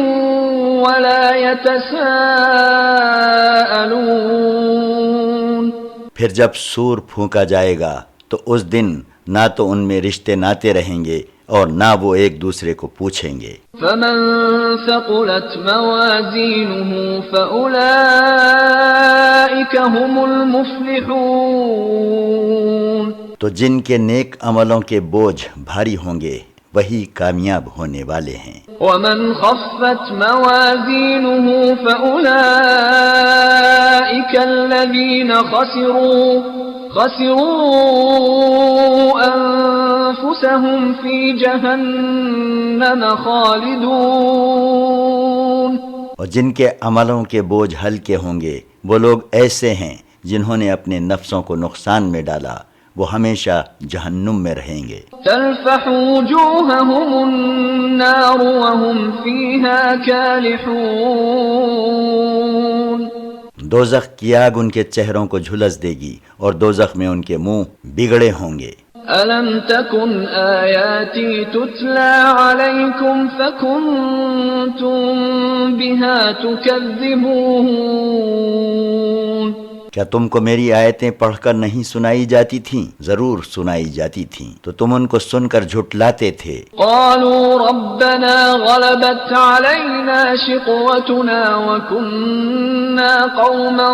وَلَا يَتَسَاءَلُونَ۔ پھر جب سور پھونکا جائے گا تو اس دن نہ تو ان میں رشتے ناتے رہیں گے اور نہ وہ ایک دوسرے کو پوچھیں گے۔ فَمَن ثَقُلَتْ مَوَازِينُهُ فَأُولَئِكَ هُمُ الْمُفْلِحُونَ۔ تو جن کے نیک عملوں کے بوجھ بھاری ہوں گے وہی کامیاب ہونے والے ہیں۔ ومن خفت موازینه فأولئك الذين خسروا أنفسهم في جهنم خالدون۔ اور جن کے عملوں کے بوجھ ہلکے ہوں گے وہ لوگ ایسے ہیں جنہوں نے اپنے نفسوں کو نقصان میں ڈالا، وہ ہمیشہ جہنم میں رہیں گے۔ تلفح وجوههم النار وهم فيها كالحون۔ دوزخ کی آگ ان کے چہروں کو جھلس دے گی اور دوزخ میں ان کے منہ بگڑے ہوں گے۔ أَلَمْ تَكُنْ آيَاتِي تُتْلَى عَلَيْكُمْ فَكُنْتُمْ بِهَا تُكَذِّبُونَ۔ کیا تم کو میری آیتیں پڑھ کر نہیں سنائی جاتی تھیں؟ ضرور سنائی جاتی تھیں، تو تم ان کو سن کر جھٹلاتے تھے۔ قالوا ربنا غلبت علينا شقوتنا وكنا قوما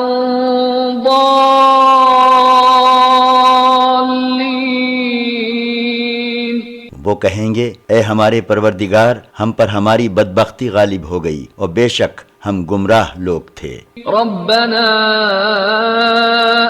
ضالين۔ وہ کہیں گے اے ہمارے پروردگار، ہم پر ہماری بدبختی غالب ہو گئی اور بے شک ہم گمراہ لوگ تھے۔ ربنا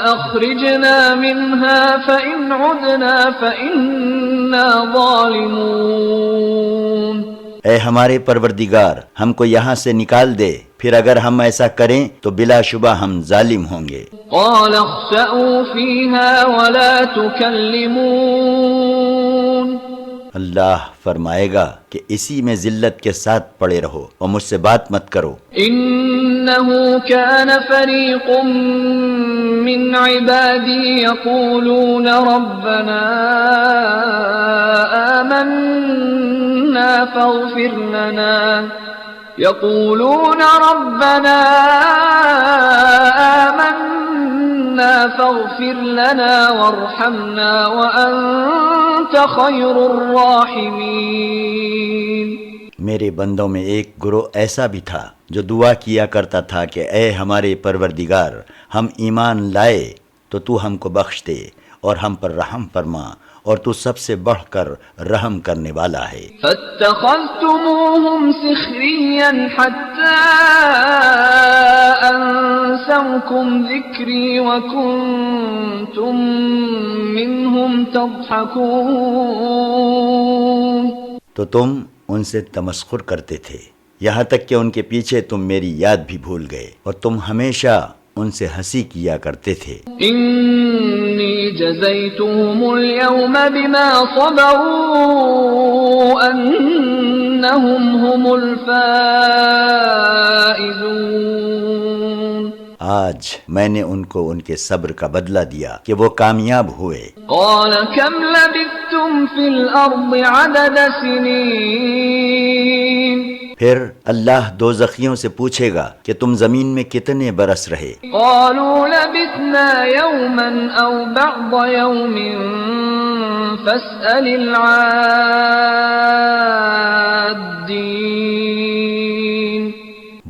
اخرجنا منها فإن عدنا فإنا ظالمون۔ اے ہمارے پروردگار، ہم کو یہاں سے نکال دے، پھر اگر ہم ایسا کریں تو بلا شبہ ہم ظالم ہوں گے۔ قال اخسئوا فيها ولا تكلمون۔ اللہ فرمائے گا کہ اسی میں ذلت کے ساتھ پڑے رہو اور مجھ سے بات مت کرو۔ انه كان فريق من عبادي يقولون ربنا آمنا فاغفر لنا وارحمنا وأنت خير الراحمين۔ میرے بندوں میں ایک گروہ ایسا بھی تھا جو دعا کیا کرتا تھا کہ اے ہمارے پروردگار، ہم ایمان لائے تو تو ہم کو بخش دے اور ہم پر رحم فرما، اور تو سب سے بڑھ کر رحم کرنے والا ہے۔ فاتخذتموهم سخريا حتى أنسوكم ذكري وكنتم منهم تضحكون۔ تو تم ان سے تمسخر کرتے تھے، یہاں تک کہ ان کے پیچھے تم میری یاد بھی بھول گئے اور تم ہمیشہ ان سے ہنسی کیا کرتے تھے۔ انی جزیتهم اليوم بما صبروا انہم هم الفائزون۔ آج میں نے ان کو ان کے صبر کا بدلہ دیا کہ وہ کامیاب ہوئے۔ قال كم لبثتم في الارض عدد سنين۔ پھر اللہ دوزخیوں سے پوچھے گا کہ تم زمین میں کتنے برس رہے؟ قالوا لبثنا يوما او بعض يوم فاسأل العادين۔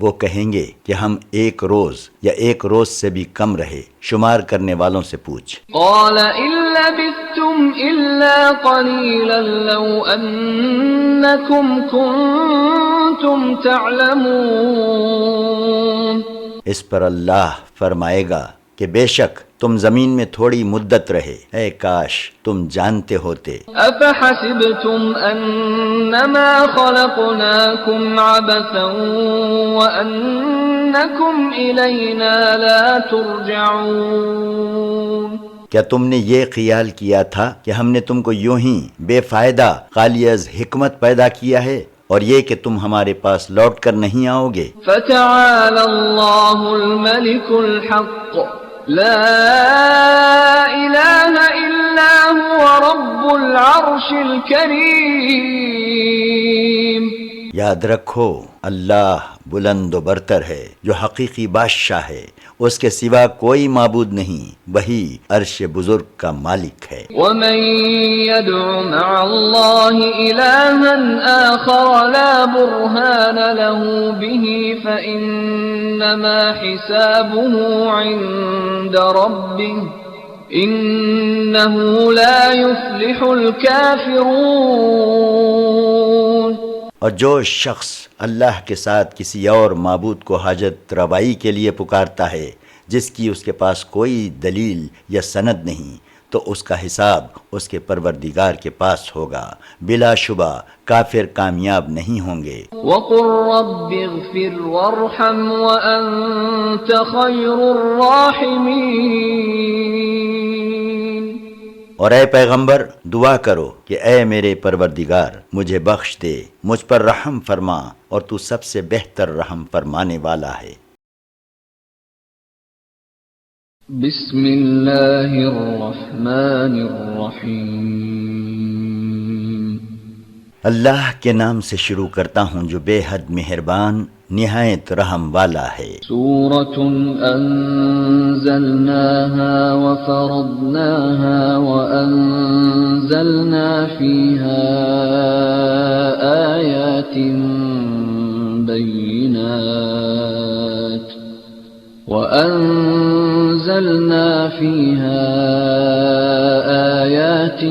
وہ کہیں گے کہ ہم ایک روز یا ایک روز سے بھی کم رہے، شمار کرنے والوں سے پوچھ۔ قال إن لبثتم إلا قليلا لو أنكم كنتم تعلمون۔ اس پر اللہ فرمائے گا کہ بے شک تم زمین میں تھوڑی مدت رہے، اے کاش تم جانتے ہوتے۔ أفحسبتم أنما خلقناكم عبثا وأنكم إلينا لا ترجعون۔ کیا تم نے یہ خیال کیا تھا کہ ہم نے تم کو یوں ہی بے فائدہ خالی از حکمت پیدا کیا ہے اور یہ کہ تم ہمارے پاس لوٹ کر نہیں آؤ گے؟ فتعالى الله الملك الحق لا إله إلا هو رب العرش الكريم۔ یاد رکھو اللہ بلند و برتر ہے جو حقیقی بادشاہ ہے، اس کے سوا کوئی معبود نہیں، وہی عرش بزرگ کا مالک ہے۔ ومن يدع مع الله إلها آخر لا برهان له به فإنما حسابه عند ربه إنه لا يفلح الكافرون. اور جو شخص اللہ کے ساتھ کسی اور معبود کو حاجت روائی کے لیے پکارتا ہے جس کی اس کے پاس کوئی دلیل یا سند نہیں، تو اس کا حساب اس کے پروردگار کے پاس ہوگا، بلا شبہ کافر کامیاب نہیں ہوں گے۔ وقل رب اغفر وارحم وأنت خير الراحمين. اور اے پیغمبر دعا کرو کہ اے میرے پروردگار مجھے بخش دے، مجھ پر رحم فرما، اور تو سب سے بہتر رحم فرمانے والا ہے۔ بسم اللہ الرحمن الرحیم. اللہ کے نام سے شروع کرتا ہوں جو بے حد مہربان نہایت رحم والا ہے۔ سورة أنزلناها وفرضناها وأنزلنا فيها آيات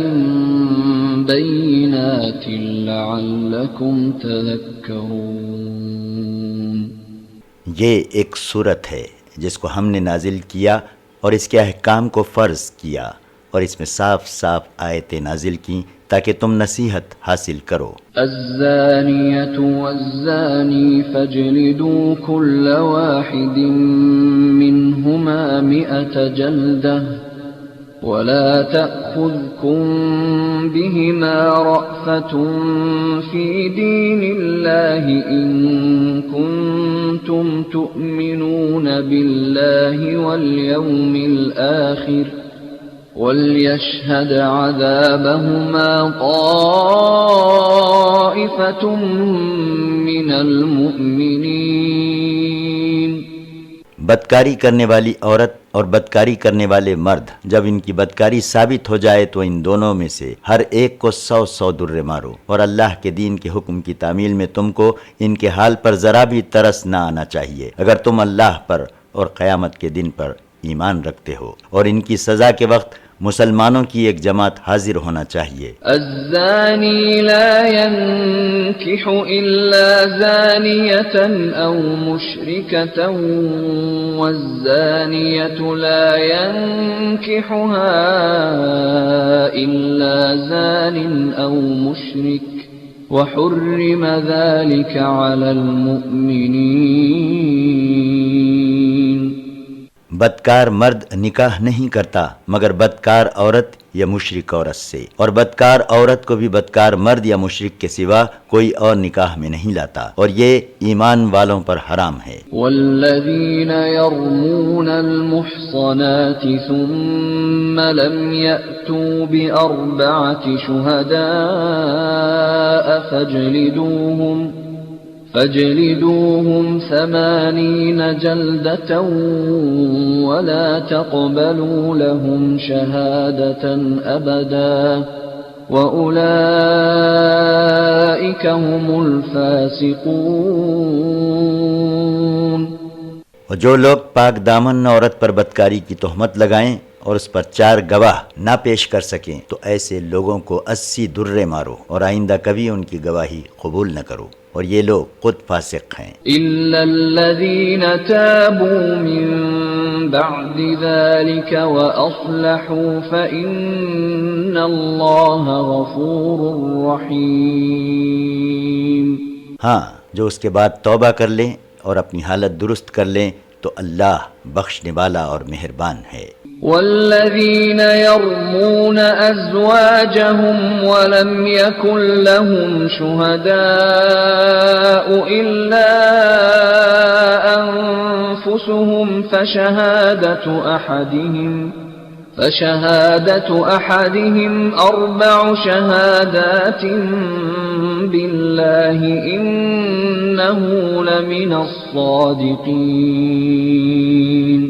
بينات لعلكم تذكرون. یہ ایک صورت ہے جس کو ہم نے نازل کیا اور اس کے احکام کو فرض کیا، اور اس میں صاف صاف آیتیں نازل کی تاکہ تم نصیحت حاصل کرو۔ الزانية والزاني فاجلدوا كل واحد منهما 100 جلدة ولا تأخذكم بهما رأفة في دين الله إن كنتم تؤمنون بالله واليوم الآخر وَلْيَشْهَدْ عَذَابَهُمَا طَائِفَةٌ مِّنَ الْمُؤْمِنِينَ. بدکاری کرنے والی عورت اور بدکاری کرنے والے مرد جب ان کی بدکاری ثابت ہو جائے تو ان دونوں میں سے ہر ایک کو 100 درے مارو، اور اللہ کے دین کے حکم کی تعمیل میں تم کو ان کے حال پر ذرا بھی ترس نہ آنا چاہیے اگر تم اللہ پر اور قیامت کے دن پر ایمان رکھتے ہو، اور ان کی سزا کے وقت مسلمانوں کی ایک جماعت حاضر ہونا چاہیے۔ الزانی لا ينكح إلا زانية أو مشركة والزانية لا ينكحها إلا زان أو مشرك وحرم ذلك على المؤمنين. بدکار مرد نکاح نہیں کرتا مگر بدکار عورت یا مشرک عورت سے، اور بدکار عورت کو بھی بدکار مرد یا مشرک کے سوا کوئی اور نکاح میں نہیں لاتا، اور یہ ایمان والوں پر حرام ہے۔ والذین یرمون المحصنات ثم لم یأتوا بأربعة شہداء فاجلدوهم 80 جلدة ولا تقبلوا لهم شهادة أبدا وأولئك هم الفاسقون. اور جو لوگ پاک دامن عورت پر بدکاری کی تہمت لگائیں اور اس پر 4 گواہ نہ پیش کر سکیں تو ایسے لوگوں کو 80 درے مارو، اور آئندہ کبھی ان کی گواہی قبول نہ کرو، اور یہ لوگ خود فاسق ہیں۔ إلا الذين تابوا من بعد ذلك وأصلحوا فإن الله غفور رحيم. ہاں، جو اس کے بعد توبہ کر لیں اور اپنی حالت درست کر لیں تو اللہ بخشنے والا اور مہربان ہے۔ والذين يرمون أزواجهم ولم يكن لهم شهداء إلا أنفسهم فشهادة أحدهم 4 شهادات بالله إنه لمن الصادقين.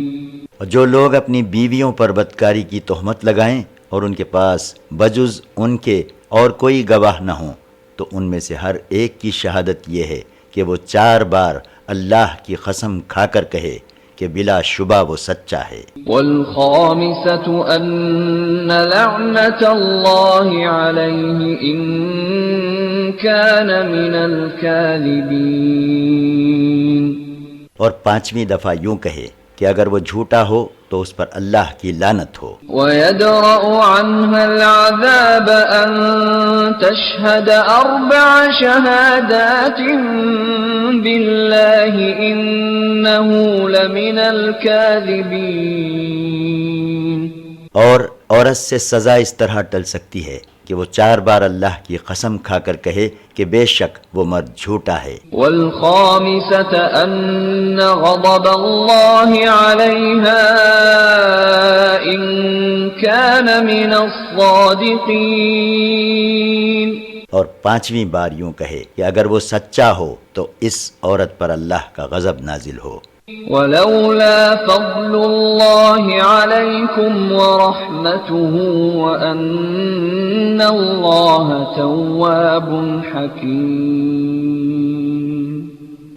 اور جو لوگ اپنی بیویوں پر بدکاری کی تہمت لگائیں اور ان کے پاس بجز ان کے اور کوئی گواہ نہ ہوں تو ان میں سے ہر ایک کی شہادت یہ ہے کہ وہ 4 بار اللہ کی قسم کھا کر کہے کہ بلا شبہ وہ سچا ہے۔ والخامسة أن لعنة الله عليه إن كان من الكاذبين، اور پانچویں دفعہ یوں کہے کہ اگر وہ جھوٹا ہو تو اس پر اللہ کی لعنت ہو۔ ويدرأ عنها العذاب أن تشهد 4 شهادات بالله إنه لمن الكاذبين، اور عورت سے سزا اس طرح ٹل سکتی ہے کہ وہ 4 بار اللہ کی قسم کھا کر کہے کہ بے شک وہ مرد جھوٹا ہے۔ والخامسة أن غضب الله عليها إن كان من الصادقين، اور پانچویں بار یوں کہے کہ اگر وہ سچا ہو تو اس عورت پر اللہ کا غضب نازل ہو۔ ولولا فضل الله عليكم ورحمته وأن الله تواب حكيم،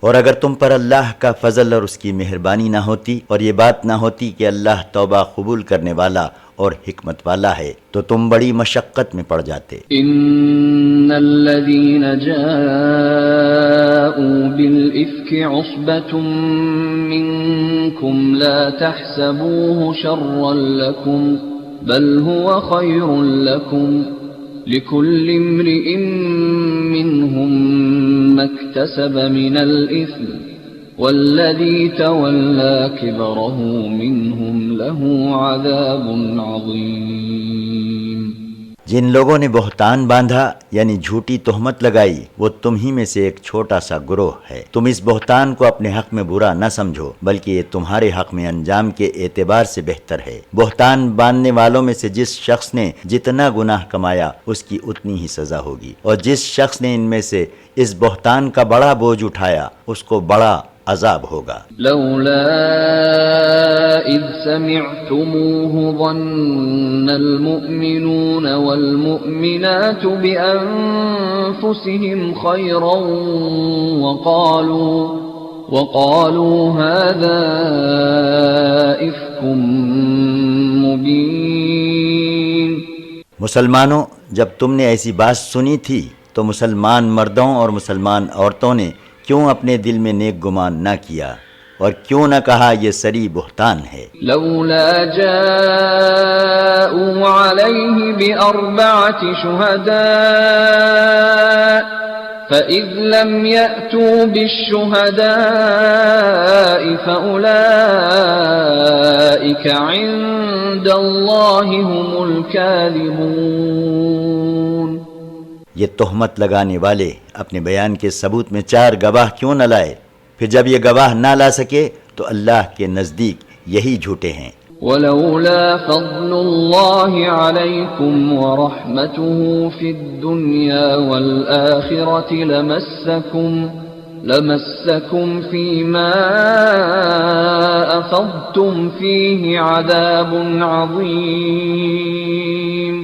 اور اگر تم پر اللہ کا فضل اور اس کی مہربانی نہ ہوتی اور یہ بات نہ ہوتی کہ اللہ توبہ قبول کرنے والا اور حکمت والا ہے تو تم بڑی مشقت میں پڑ جاتے۔ إن الذين جاءوا بالإفك عصبة منكم لا تحسبوه شرا لكم بل هو خير لكم لكل امرئ منهم ما اكتسب من الإثم والذي تولى كبره منهم له عذاب عظيم۔ جن لوگوں نے بہتان باندھا یعنی جھوٹی تہمت لگائی وہ تم ہی میں سے ایک چھوٹا سا گروہ ہے۔ تم اس بہتان کو اپنے حق میں برا نہ سمجھو بلکہ یہ تمہارے حق میں انجام کے اعتبار سے بہتر ہے۔ بہتان باندھنے والوں میں سے جس شخص نے جتنا گناہ کمایا اس کی اتنی ہی سزا ہوگی، اور جس شخص نے ان میں سے اس بہتان کا بڑا بوجھ اٹھایا اس کو بڑا عذاب ہوگا۔ لولا إذ سمعتموه ظن المؤمنون والمؤمنات بأنفسهم خيرا وقالوا هذا إفك مبين۔ مسلمانوں جب تم نے ایسی بات سنی تھی تو مسلمان مردوں اور مسلمان عورتوں نے کیوں اپنے دل میں نیک گمان نہ کیا اور کیوں نہ کہا یہ سری بہتان ہے۔ لولا جاءوا عليه ب4 شهداء فإذ لم يأتوا بالشهداء فأولئك عند الله هم الكاذبون۔ یہ تہمت لگانے والے اپنے بیان کے ثبوت میں 4 گواہ کیوں نہ لائے؟ پھر جب یہ گواہ نہ لا سکے تو اللہ کے نزدیک یہی جھوٹے ہیں۔ ولولا فضل الله عليكم ورحمته في الدنيا والآخرة لمسكم فيما أفضتم فيه عذاب عظيم۔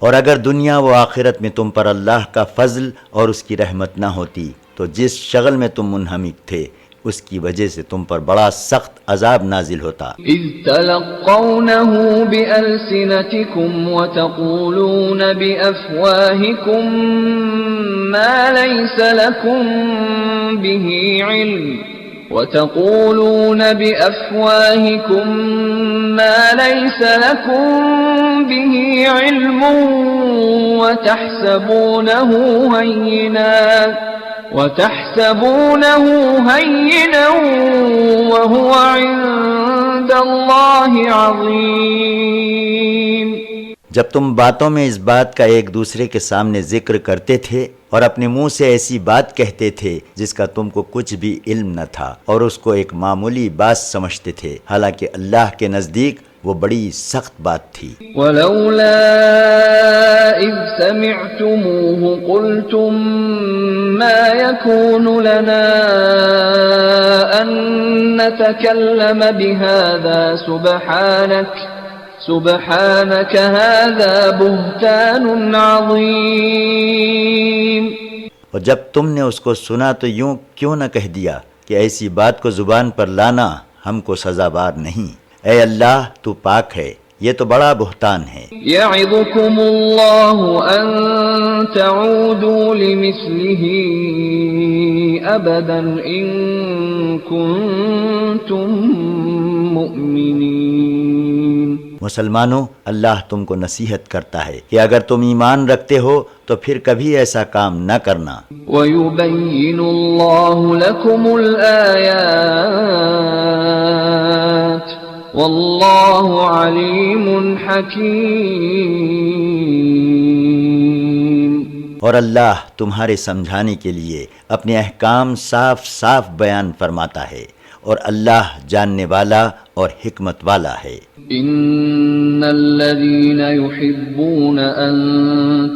اور اگر دنیا و آخرت میں تم پر اللہ کا فضل اور اس کی رحمت نہ ہوتی تو جس شغل میں تم منہمک تھے اس کی وجہ سے تم پر بڑا سخت عذاب نازل ہوتا۔ اذ تلقونه بألسنتكم وتقولون بأفواهكم ما ليس لكم به علم وتحسبونه هينا وهو عند الله عظيم۔ جب تم باتوں میں اس بات کا ایک دوسرے کے سامنے ذکر کرتے تھے اور اپنے منہ سے ایسی بات کہتے تھے جس کا تم کو کچھ بھی علم نہ تھا اور اس کو ایک معمولی بات سمجھتے تھے، حالانکہ اللہ کے نزدیک وہ بڑی سخت بات تھی۔ ولولا إذ سمعتموه قلتم ما يكون لنا أن نتكلم بهذا سبحانك هذا بهتان عظيم۔ اور جب تم نے اس کو سنا تو یوں کیوں نہ کہہ دیا کہ ایسی بات کو زبان پر لانا ہم کو سزاوار نہیں۔ اے اللہ تو پاک ہے، یہ تو بڑا بہتان ہے۔ يعظكم الله أن تعودوا لمثله أبدا إن كنتم مؤمنين۔ مسلمانوں، اللہ تم کو نصیحت کرتا ہے کہ اگر تم ایمان رکھتے ہو تو پھر کبھی ایسا کام نہ کرنا۔ وَيُبَيِّنُ اللَّهُ لَكُمُ الْآيَاتِ وَاللَّهُ عَلِيمٌ حَكِيمٌ۔ اور اللہ تمہارے سمجھانے کے لیے اپنے احکام صاف صاف بیان فرماتا ہے، اور اللہ جاننے والا اور حکمت والا ہے۔ إن الذين يحبون أن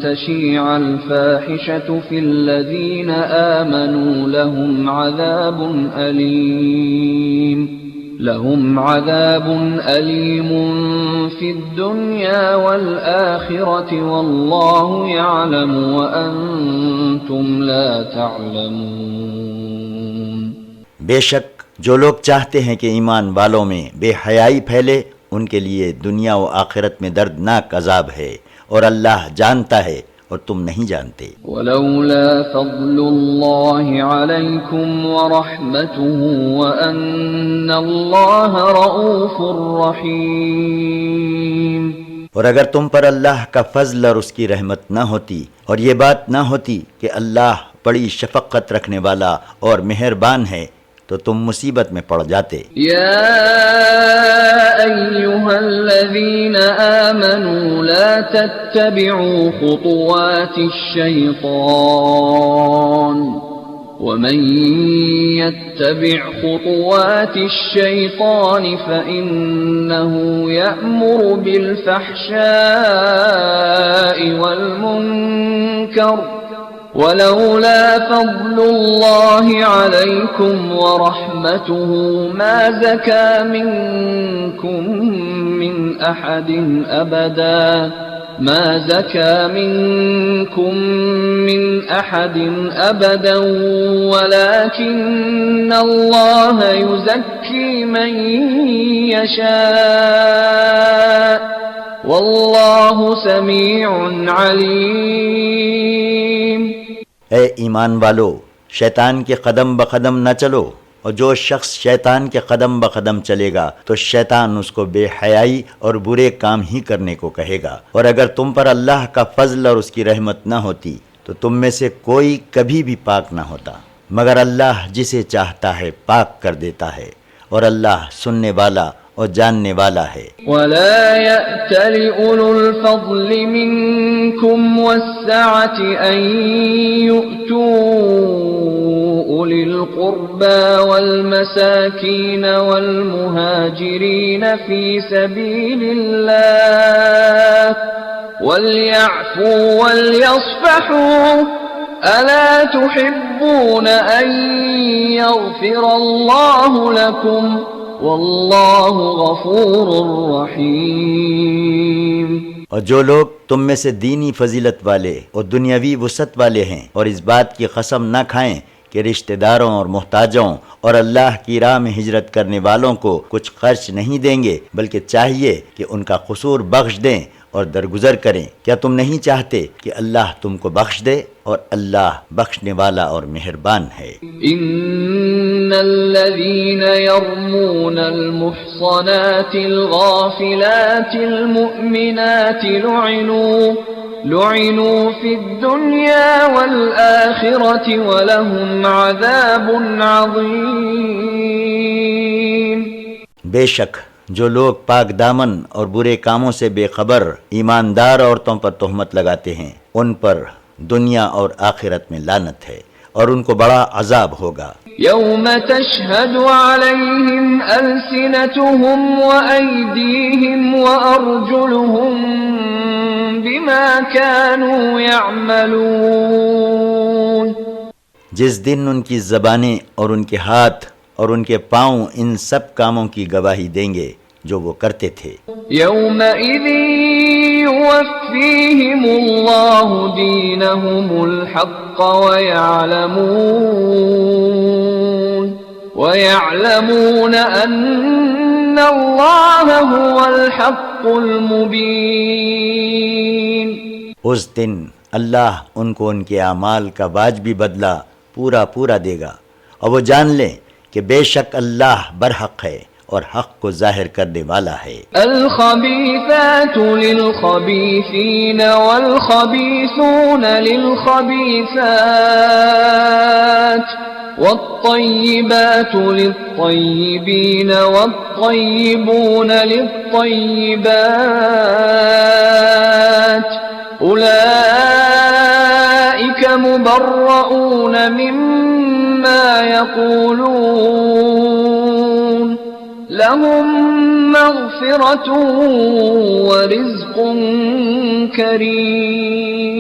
تشيع الفاحشة في الذين آمنوا لهم عذاب أليم في الدنيا والآخرة والله يعلم وأنتم لا تعلمون۔ بے شک جو لوگ چاہتے ہیں کہ ایمان والوں میں بے حیائی پھیلے، ان کے لیے دنیا و آخرت میں دردناک عذاب ہے، اور اللہ جانتا ہے اور تم نہیں جانتے۔ ولولا فضل الله عليكم ورحمته وأن الله رؤوف رحيم۔ اور اگر تم پر اللہ کا فضل اور اس کی رحمت نہ ہوتی، اور یہ بات نہ ہوتی کہ اللہ بڑی شفقت رکھنے والا اور مہربان ہے، تو تم مصیبت میں پڑ جاتے۔ يا أيها الذين آمنوا لا تتبعوا خطوات الشيطان ومن يتبع خطوات الشيطان فإنه يأمر بالفحشاء والمنكر ولولا فضل الله عليكم ورحمته ما زكى منكم من أحد أبدا ولكن الله يزكي من يشاء والله سميع عليم۔ اے ایمان والو، شیطان کے قدم بقدم نہ چلو، اور جو شخص شیطان کے قدم بقدم چلے گا تو شیطان اس کو بے حیائی اور برے کام ہی کرنے کو کہے گا۔ اور اگر تم پر اللہ کا فضل اور اس کی رحمت نہ ہوتی تو تم میں سے کوئی کبھی بھی پاک نہ ہوتا، مگر اللہ جسے چاہتا ہے پاک کر دیتا ہے، اور اللہ سننے والا اور جاننے والا ہے۔ ولا يأتل أولو الفضل منكم والسعة أن يؤتوا أولي القربى والمساكين والمهاجرين في سبيل الله وليعفوا وليصفحوا ألا تحبون أن يغفر الله لكم واللہ غفور رحیم۔ اور جو لوگ تم میں سے دینی فضیلت والے اور دنیاوی وسعت والے ہیں اور اس بات کی قسم نہ کھائیں کہ رشتہ داروں اور محتاجوں اور اللہ کی راہ میں ہجرت کرنے والوں کو کچھ خرچ نہیں دیں گے، بلکہ چاہیے کہ ان کا قصور بخش دیں اور درگزر کریں، کیا تم نہیں چاہتے کہ اللہ تم کو بخش دے؟ اور اللہ بخشنے والا اور مہربان ہے۔ ان الذين يرمون المحصنات الغافلات المؤمنات لعنوا في الدنيا والآخرة ولهم عذاب عظيم۔ بے شک جو لوگ پاک دامن اور برے کاموں سے بے خبر ایماندار عورتوں پر تہمت لگاتے ہیں، ان پر دنیا اور آخرت میں لعنت ہے، اور ان کو بڑا عذاب ہوگا۔ یوم تشہد علیہم السنتہم وأیدیہم وأرجلہم بما كانوا يعملون۔ جس دن ان کی زبانیں اور ان کے ہاتھ اور ان کے پاؤں ان سب کاموں کی گواہی دیں گے جو وہ کرتے تھے۔ یومئذ یوفیہم اللہ دینہم الحق ویعلمون وَيَعْلَمُونَ أَنَّ اللَّهَ هُوَ الْحَقُّ الْمُبِينُ۔ اس دن اللہ ان کو ان کے اعمال کا واجبی بدلہ پورا پورا دے گا، اور وہ جان لیں کہ بے شک اللہ برحق ہے اور حق کو ظاہر کرنے والا ہے۔ الخبیثات للخبیثین والخبیثون للخبیثات والطیبات للطیبین والطیبون للطیبات أولئك مبرؤون مما يقولون لهم مغفرة ورزق كريم۔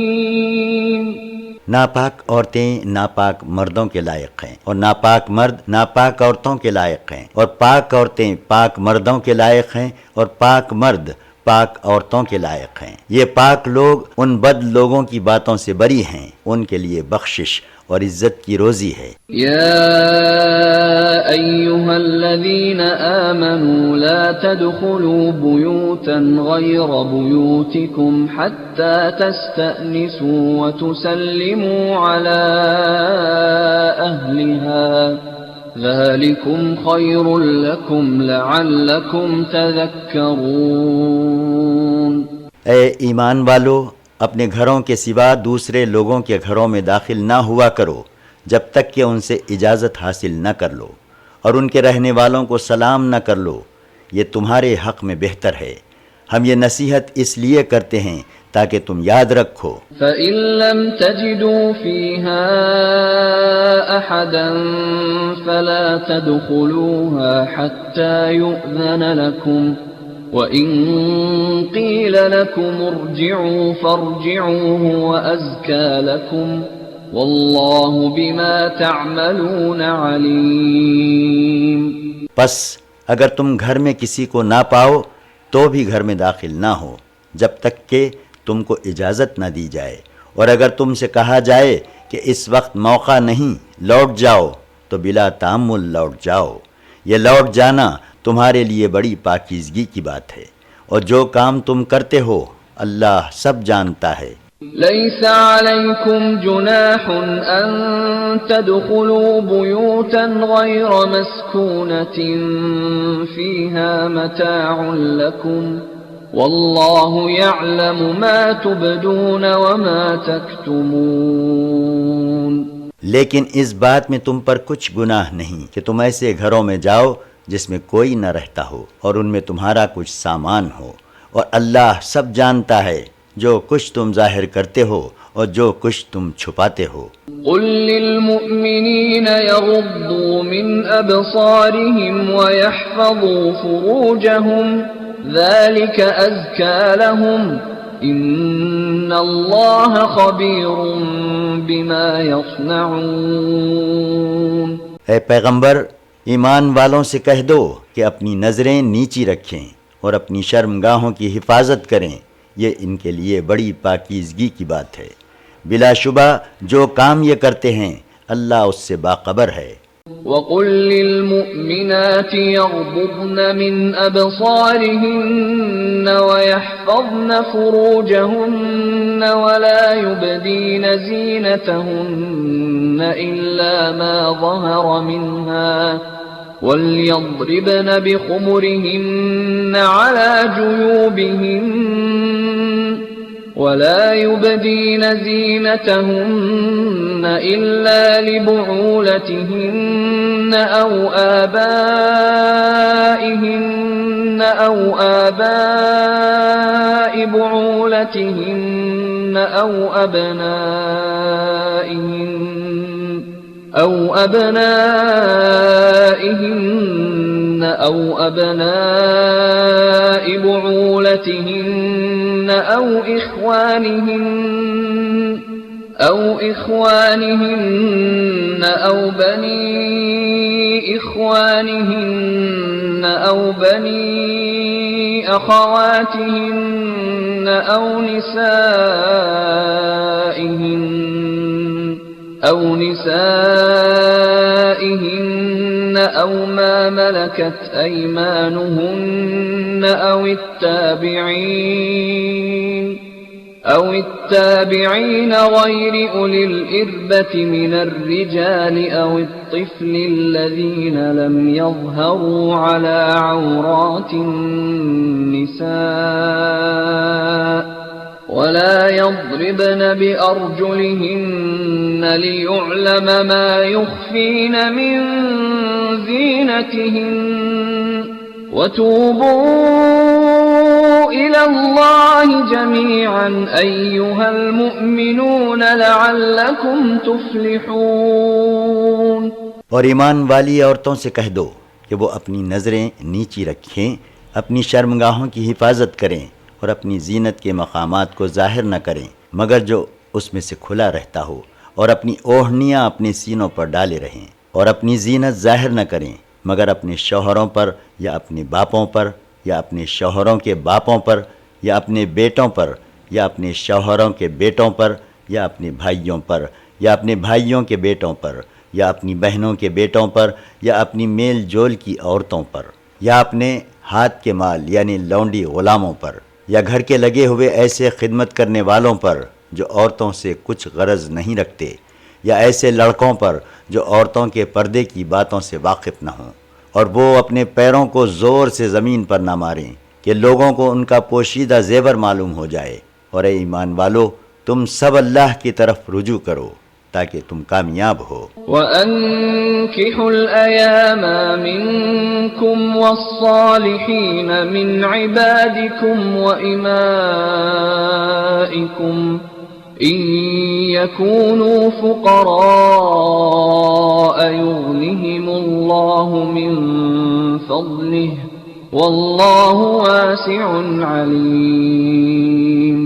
ناپاک عورتیں ناپاک مردوں کے لائق ہیں، اور ناپاک مرد ناپاک عورتوں کے لائق ہیں، اور پاک عورتیں پاک مردوں کے لائق ہیں، اور پاک مرد پاک عورتوں کے لائق ہیں۔ یہ پاک لوگ ان بد لوگوں کی باتوں سے بری ہیں، ان کے لیے بخشش اور عزت کی روزی ہے۔ یا ایہا الذین آمنوا لا تدخلوا بیوتا غیر بیوتکم حتی تستأنسوا وتسلموا علی اہلہا ذالکم خیر لکم لعلکم تذکرون۔ اے ایمان والو، اپنے گھروں کے سوا دوسرے لوگوں کے گھروں میں داخل نہ ہوا کرو جب تک کہ ان سے اجازت حاصل نہ کر لو، اور ان کے رہنے والوں کو سلام نہ کر لو، یہ تمہارے حق میں بہتر ہے۔ ہم یہ نصیحت اس لیے کرتے ہیں تاکہ تم یاد رکھو۔ فَإِن لَّمْ تَجِدُوا فِيهَا أَحَدًا فَلَا تَدْخُلُوهَا حَتَّى يُؤْذَنَ لَكُمْ وَإِن قِيلَ لَكُمُ ارْجِعُوا فَارْجِعُوا هُوَ أَزْكَىٰ لَكُمْ وَاللَّهُ بِمَا تَعْمَلُونَ عَلِيمٌ۔ پس اگر تم گھر میں کسی کو نہ پاؤ تو بھی گھر میں داخل نہ ہو جب تک کہ تم کو اجازت نہ دی جائے، اور اگر تم سے کہا جائے کہ اس وقت موقع نہیں، لوٹ جاؤ، تو بلا تأمل لوٹ جاؤ۔ یہ لوٹ جانا تمہارے لیے بڑی پاکیزگی کی بات ہے، اور جو کام تم کرتے ہو اللہ سب جانتا ہے۔ ليس عليكم جناح أن تدخلوا بيوتا غير مسكونة فيها متاع لكم والله يعلم ما تبدون وما تكتمون۔ لیکن اس بات میں تم پر کچھ گناہ نہیں کہ تم ایسے گھروں میں جاؤ جس میں کوئی نہ رہتا ہو اور ان میں تمہارا کچھ سامان ہو، اور اللہ سب جانتا ہے جو کچھ تم ظاہر کرتے ہو اور جو کچھ تم چھپاتے ہو۔ قل للمؤمنین یغضوا من ابصارهم ویحفظوا فروجهم ذلك ازکى لهم ان اللہ خبیر بما یصنعون۔ اے پیغمبر، ایمان والوں سے کہہ دو کہ اپنی نظریں نیچی رکھیں اور اپنی شرمگاہوں کی حفاظت کریں، یہ ان کے لیے بڑی پاکیزگی کی بات ہے۔ بلا شبہ جو کام یہ کرتے ہیں اللہ اس سے باخبر ہے۔ وَقُل لِّلْمُؤْمِنَاتِ يَغْضُضْنَ مِنْ أَبْصَارِهِنَّ وَيَحْفَظْنَ فُرُوجَهُنَّ وَلَا يُبْدِينَ زِينَتَهُنَّ إِلَّا مَا ظَهَرَ مِنْهَا وَلْيَضْرِبْنَ بِخُمُرِهِنَّ عَلَى جُيُوبِهِنَّ وَلَا يُبْدِينَ زِينَتَهُنَّ إِلَّا لِبُعُولَتِهِنَّ أَوْ آبَائِهِنَّ أَوْ آبَاءِ بُعُولَتِهِنَّ أَوْ أَبْنَائِهِنَّ أَوْ أَبْنَاءِ بُعُولَتِهِنَّ أَوْ إِخْوَانِهِنَّ أَوْ بَنِي إِخْوَانِهِنَّ أَوْ بَنِي أَخَوَاتِهِنَّ أَوْ نِسَائِهِنَّ أو نسائهن أو ما ملكت أيمانهن أو التابعين غير أولي الإربة من الرجال أو الطفل الذين لم يظهروا على عورات النساء ولا يضربن بأرجلهن ليعلم ما يخفين من زينتهن وتوبوا إلى الله جميعا أيها المؤمنون لعلكم تفلحون۔ اور ایمان والی عورتوں سے کہہ دو کہ وہ اپنی نظریں نیچی رکھیں، اپنی شرمگاہوں کی حفاظت کریں اور اپنی زینت کے مقامات کو ظاہر نہ کریں مگر جو اس میں سے کھلا رہتا ہو، اور اپنی اوڑھنیاں اپنے سینوں پر ڈالے رہیں، اور اپنی زینت ظاہر نہ کریں مگر اپنے شوہروں پر یا اپنے باپوں پر یا اپنے شوہروں کے باپوں پر یا اپنے بیٹوں پر یا اپنے شوہروں کے بیٹوں پر یا اپنے بھائیوں پر یا اپنے بھائیوں کے بیٹوں پر یا اپنی بہنوں کے بیٹوں پر یا اپنی میل جول کی عورتوں پر یا اپنے ہاتھ کے مال یعنی لونڈی غلاموں پر یا گھر کے لگے ہوئے ایسے خدمت کرنے والوں پر جو عورتوں سے کچھ غرض نہیں رکھتے، یا ایسے لڑکوں پر جو عورتوں کے پردے کی باتوں سے واقف نہ ہوں، اور وہ اپنے پیروں کو زور سے زمین پر نہ ماریں کہ لوگوں کو ان کا پوشیدہ زیور معلوم ہو جائے۔ اور اے ایمان والو، تم سب اللہ کی طرف رجوع کرو تاکہ تم کامیاب ہو۔ وَأَنكِحُوا الْأَيَامَ مِنكُمْ وَالصَّالِحِينَ مِنْ عِبَادِكُمْ وَإِمَائِكُمْ إِن يَكُونُوا فُقَرَاءَ يُغْنِهِمُ اللَّهُ مِن فَضْلِهِ وَاللَّهُ وَاسِعٌ عَلِيمٌ۔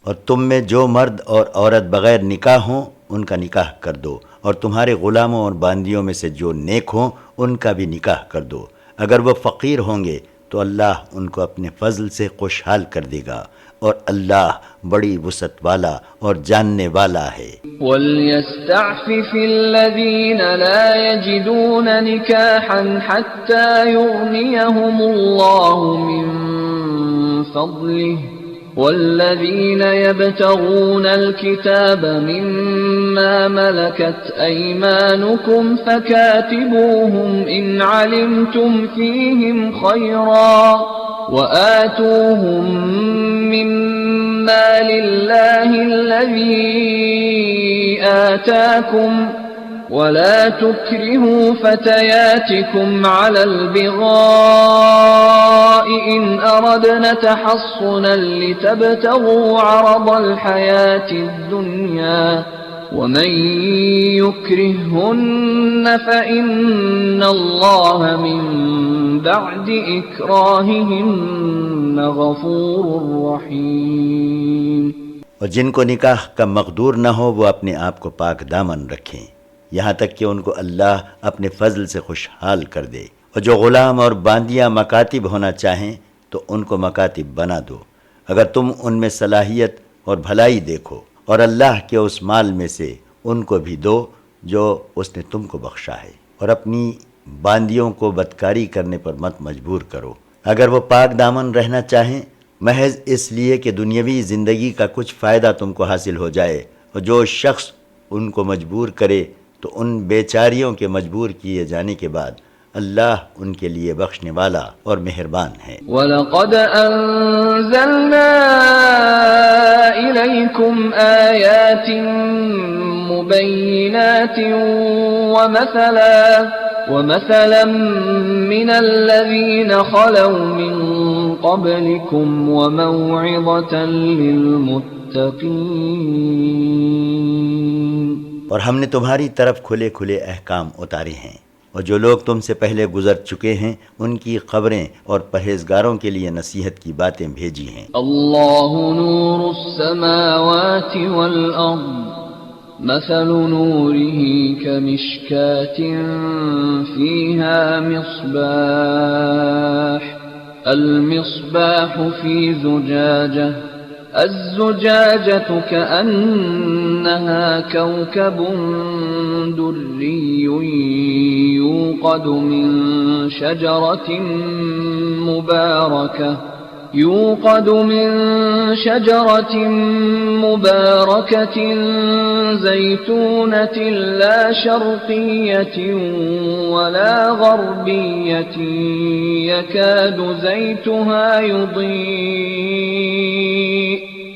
اور تم میں جو مرد اور عورت بغیر نکاح ہوں ان کا نکاح کر دو، اور تمہارے غلاموں اور باندیوں میں سے جو نیک ہوں ان کا بھی نکاح کر دو۔ اگر وہ فقیر ہوں گے تو اللہ ان کو اپنے فضل سے خوشحال کر دے گا، اور اللہ بڑی وسعت والا اور جاننے والا ہے۔ وَلْيَسْتَعْفِفِ الَّذِينَ لَا يَجِدُونَ نِكَاحًا حَتَّى يُغْنِيَهُمُ اللَّهُ مِن فَضْلِهِ وَالَّذِينَ يَبْتَغُونَ الْكِتَابَ مِمَّا مَلَكَتْ أَيْمَانُكُمْ فَكَاتِبُوهُمْ إِنْ عَلِمْتُمْ فِيهِمْ خَيْرًا وَآتُوهُمْ مِمَّا لِلَّهِ الَّذِي آتَاكُمْ وَلَا تُكْرِهُوا فَتَيَاتِكُمْ عَلَى الْبِغَاءِ إِنْ أَرَدْنَ تَحَصُّنًا لِتَبْتَغُوا عَرَضَ الْحَيَاةِ الدُّنْيَا وَمَن يُكْرِههُّنَّ فَإِنَّ اللَّهَ مِن بَعْدِ إِكْرَاهِهِنَّ غَفُورٌ رَّحِيمٌ۔ اور جن کو نکاح کا مقدور نہ ہو وہ اپنے آپ کو پاک دامن رکھیں یہاں تک کہ ان کو اللہ اپنے فضل سے خوشحال کر دے، اور جو غلام اور باندیاں مکاتب ہونا چاہیں تو ان کو مکاتب بنا دو اگر تم ان میں صلاحیت اور بھلائی دیکھو، اور اللہ کے اس مال میں سے ان کو بھی دو جو اس نے تم کو بخشا ہے، اور اپنی باندیوں کو بدکاری کرنے پر مت مجبور کرو۔ اگر وہ پاک دامن رہنا چاہیں محض اس لیے کہ دنیاوی زندگی کا کچھ فائدہ تم کو حاصل ہو جائے، اور جو شخص ان کو مجبور کرے تو ان بیچاریوں کے مجبور کیے جانے کے بعد اللہ ان کے لیے بخشنے والا اور مہربان ہے۔ وَلَقَدْ أَنزَلْنَا إِلَيْكُمْ آيَاتٍ مُبَيِّنَاتٍ وَمَثَلًا مِّنَ الَّذِينَ خَلَوْا مِن قَبْلِكُمْ وَمَوْعِظَةً لِّلْمُتَّقِينَ۔ اور ہم نے تمہاری طرف کھلے کھلے احکام اتارے ہیں، اور جو لوگ تم سے پہلے گزر چکے ہیں ان کی خبریں اور پرہیزگاروں کے لیے نصیحت کی باتیں بھیجی ہیں۔ اللہ نور السماوات والارض مثل نوره كمشكاة فيها مصباح المصباح في زجاجة الزجاجة كأنها كأنها كوكب دري يوقد من شجرة مباركة زيتونة لا شرقية ولا غربية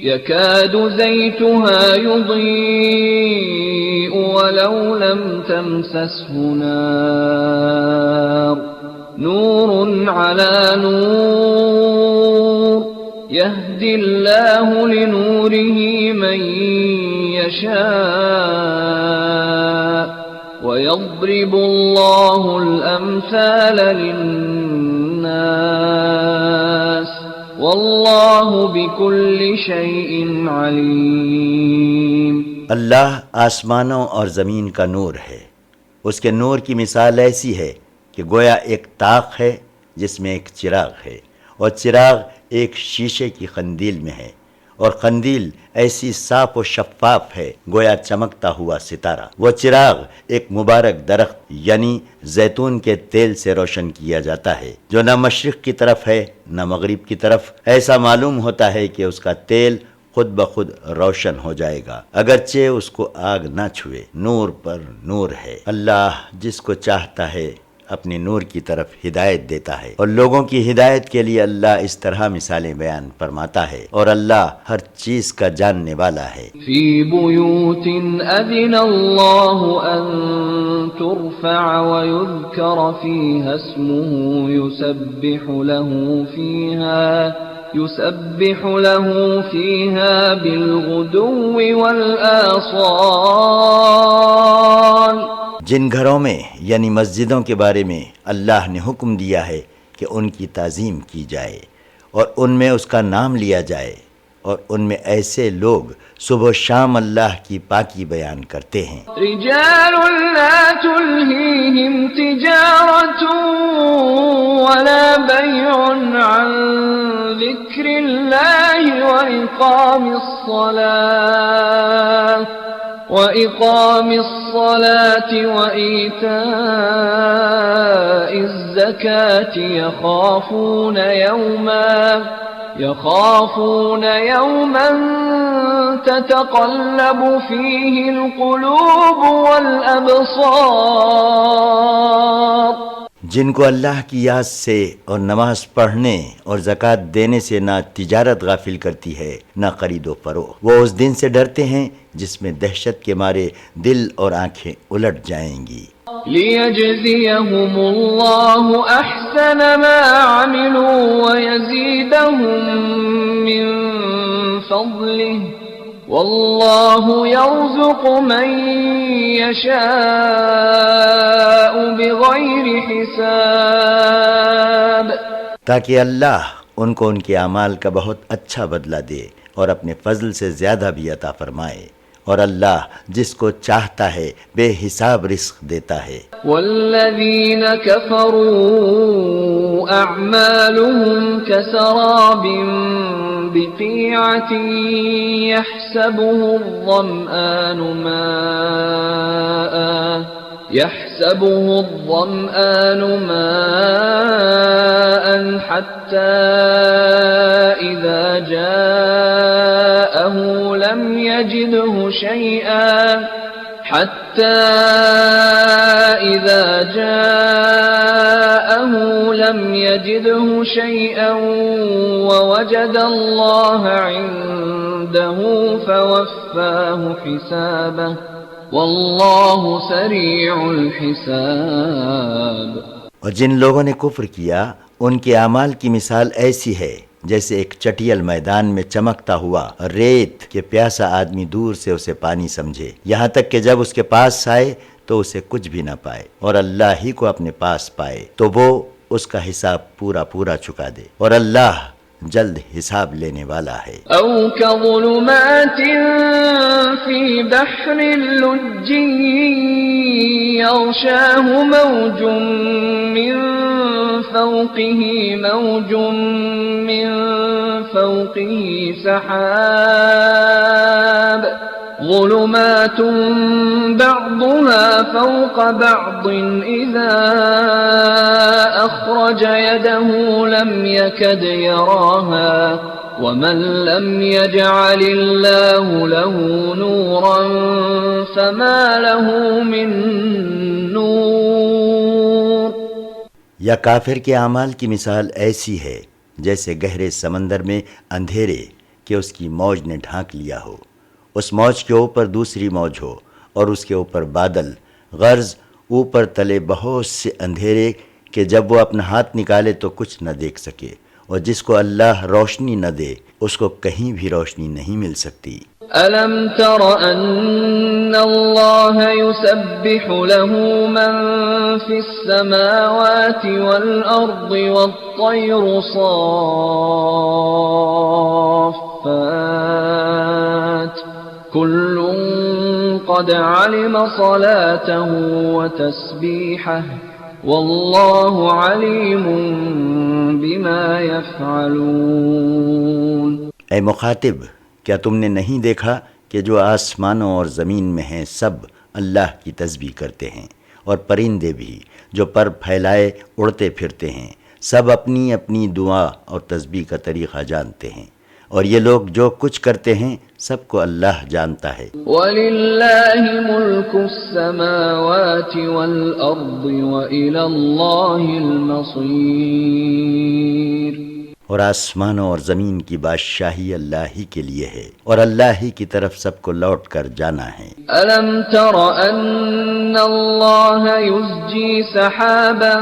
يكاد زيتها يضيء ولو لم تمسسه نار نور على نور يهدي الله لنوره من يشاء ويضرب الله الأمثال للناس واللہ بکل شیء علیم۔ اللہ آسمانوں اور زمین کا نور ہے، اس کے نور کی مثال ایسی ہے کہ گویا ایک طاق ہے جس میں ایک چراغ ہے، اور چراغ ایک شیشے کی قندیل میں ہے، اور قندیل ایسی صاف و شفاف ہے گویا چمکتا ہوا ستارہ۔ وہ چراغ ایک مبارک درخت یعنی زیتون کے تیل سے روشن کیا جاتا ہے، جو نہ مشرق کی طرف ہے نہ مغرب کی طرف۔ ایسا معلوم ہوتا ہے کہ اس کا تیل خود بخود روشن ہو جائے گا، اگرچہ اس کو آگ نہ چھوئے۔ نور پر نور ہے۔ اللہ جس کو چاہتا ہے اپنے نور کی طرف ہدایت دیتا ہے، اور لوگوں کی ہدایت کے لیے اللہ اس طرح مثالیں بیان فرماتا ہے، اور اللہ ہر چیز کا جاننے والا ہے۔ فی بیوت اذن اللہ ان ترفع ویذکر فیہا اسمہ يسبح له فيها بالغدو والآصال۔ جن گھروں میں یعنی مسجدوں کے بارے میں اللہ نے حکم دیا ہے کہ ان کی تعظیم کی جائے اور ان میں اس کا نام لیا جائے، اور ان میں ایسے لوگ صبح و شام اللہ کی پاکی بیان کرتے ہیں۔ رجال لا تلہیہم تجارت ولا بیع عن ذکر اللہ وإقام الصلاة وإيتاء الزكاة يخافون يوما تتقلب فيه القلوب والأبصار۔ جن کو اللہ کی یاد سے اور نماز پڑھنے اور زکوٰۃ دینے سے نہ تجارت غافل کرتی ہے نہ خرید و فروخت، وہ اس دن سے ڈرتے ہیں جس میں دہشت کے مارے دل اور آنکھیں الٹ جائیں گی۔ لِيَجْزِيَهُمُ اللَّهُ أَحْسَنَ مَا عَمِلُوا وَيَزِيدَهُم مِّن فَضْلِهِ وَاللَّهُ يَرْزُقُ مَن يَشَاءُ بِغَيْرِ حِسَابٍ، تاکہ اللہ ان کو ان کے اعمال کا بہت اچھا بدلہ دے اور اپنے فضل سے زیادہ بھی عطا فرمائے، اور اللہ جس کو چاہتا ہے بے حساب رزق دیتا ہے۔ والذین کفروا اعمالهم كسراب بقیعة يحسبه الظمآن ماء حتى إذا جاءه لم يجده شيئا ووجد الله عنده فوفاه حسابه واللہ سریع الحساب۔ اور جن لوگوں نے کفر کیا ان کے اعمال کی مثال ایسی ہے جیسے ایک چٹیل میدان میں چمکتا ہوا ریت کہ پیاسا آدمی دور سے اسے پانی سمجھے، یہاں تک کہ جب اس کے پاس آئے تو اسے کچھ بھی نہ پائے اور اللہ ہی کو اپنے پاس پائے تو وہ اس کا حساب پورا چکا دے، اور اللہ جلد حساب لینے والا ہے۔ او كظلمات في بحر اللج يغشاه موج من فوقه سحاب ظلمات بعضها فوق بعض إذا أخرج يده لم يكد يراها ومن لم يجعل الله له نورا فما له من نور. یا کافر کے اعمال کی مثال ایسی ہے جیسے گہرے سمندر میں اندھیرے کہ اس کی موج نے ڈھانک لیا ہو، اس موج کے اوپر دوسری موج ہو اور اس کے اوپر بادل، غرض اوپر تلے بہت سے اندھیرے کہ جب وہ اپنا ہاتھ نکالے تو کچھ نہ دیکھ سکے، اور جس کو اللہ روشنی نہ دے اس کو کہیں بھی روشنی نہیں مل سکتی. أَلَمْ تَرَ أَنَّ اللَّهَ يُسَبِّحُ لَهُ مَن فِي السَّمَاوَاتِ وَالْأَرْضِ وَالطَّيْرُ صَافَّاتٍ كُلٌّ قَدْ عَلِمَ صَلَاتَهُ وَتَسْبِيحَهُ وَاللَّهُ عَلِيمٌ بِمَا يَفْعَلُونَ. اے مخاطب، کیا تم نے نہیں دیکھا کہ جو آسمانوں اور زمین میں ہیں سب اللہ کی تسبیح کرتے ہیں، اور پرندے بھی جو پر پھیلائے اڑتے پھرتے ہیں سب اپنی اپنی دعا اور تسبیح کا طریقہ جانتے ہیں، اور یہ لوگ جو کچھ کرتے ہیں سب کو اللہ جانتا ہے. وَلِلَّهِ مُلْكُ السَّمَاوَاتِ وَالْأَرْضِ وَإِلَى اللَّهِ الْمَصِيرُ. اور آسمانوں اور زمین کی بادشاہی اللہ ہی کے لیے ہے، اور اللہ ہی کی طرف سب کو لوٹ کر جانا ہے. أَلَمْ تَرَ أَنَّ اللَّهَ يُزْجِي سَحَابًا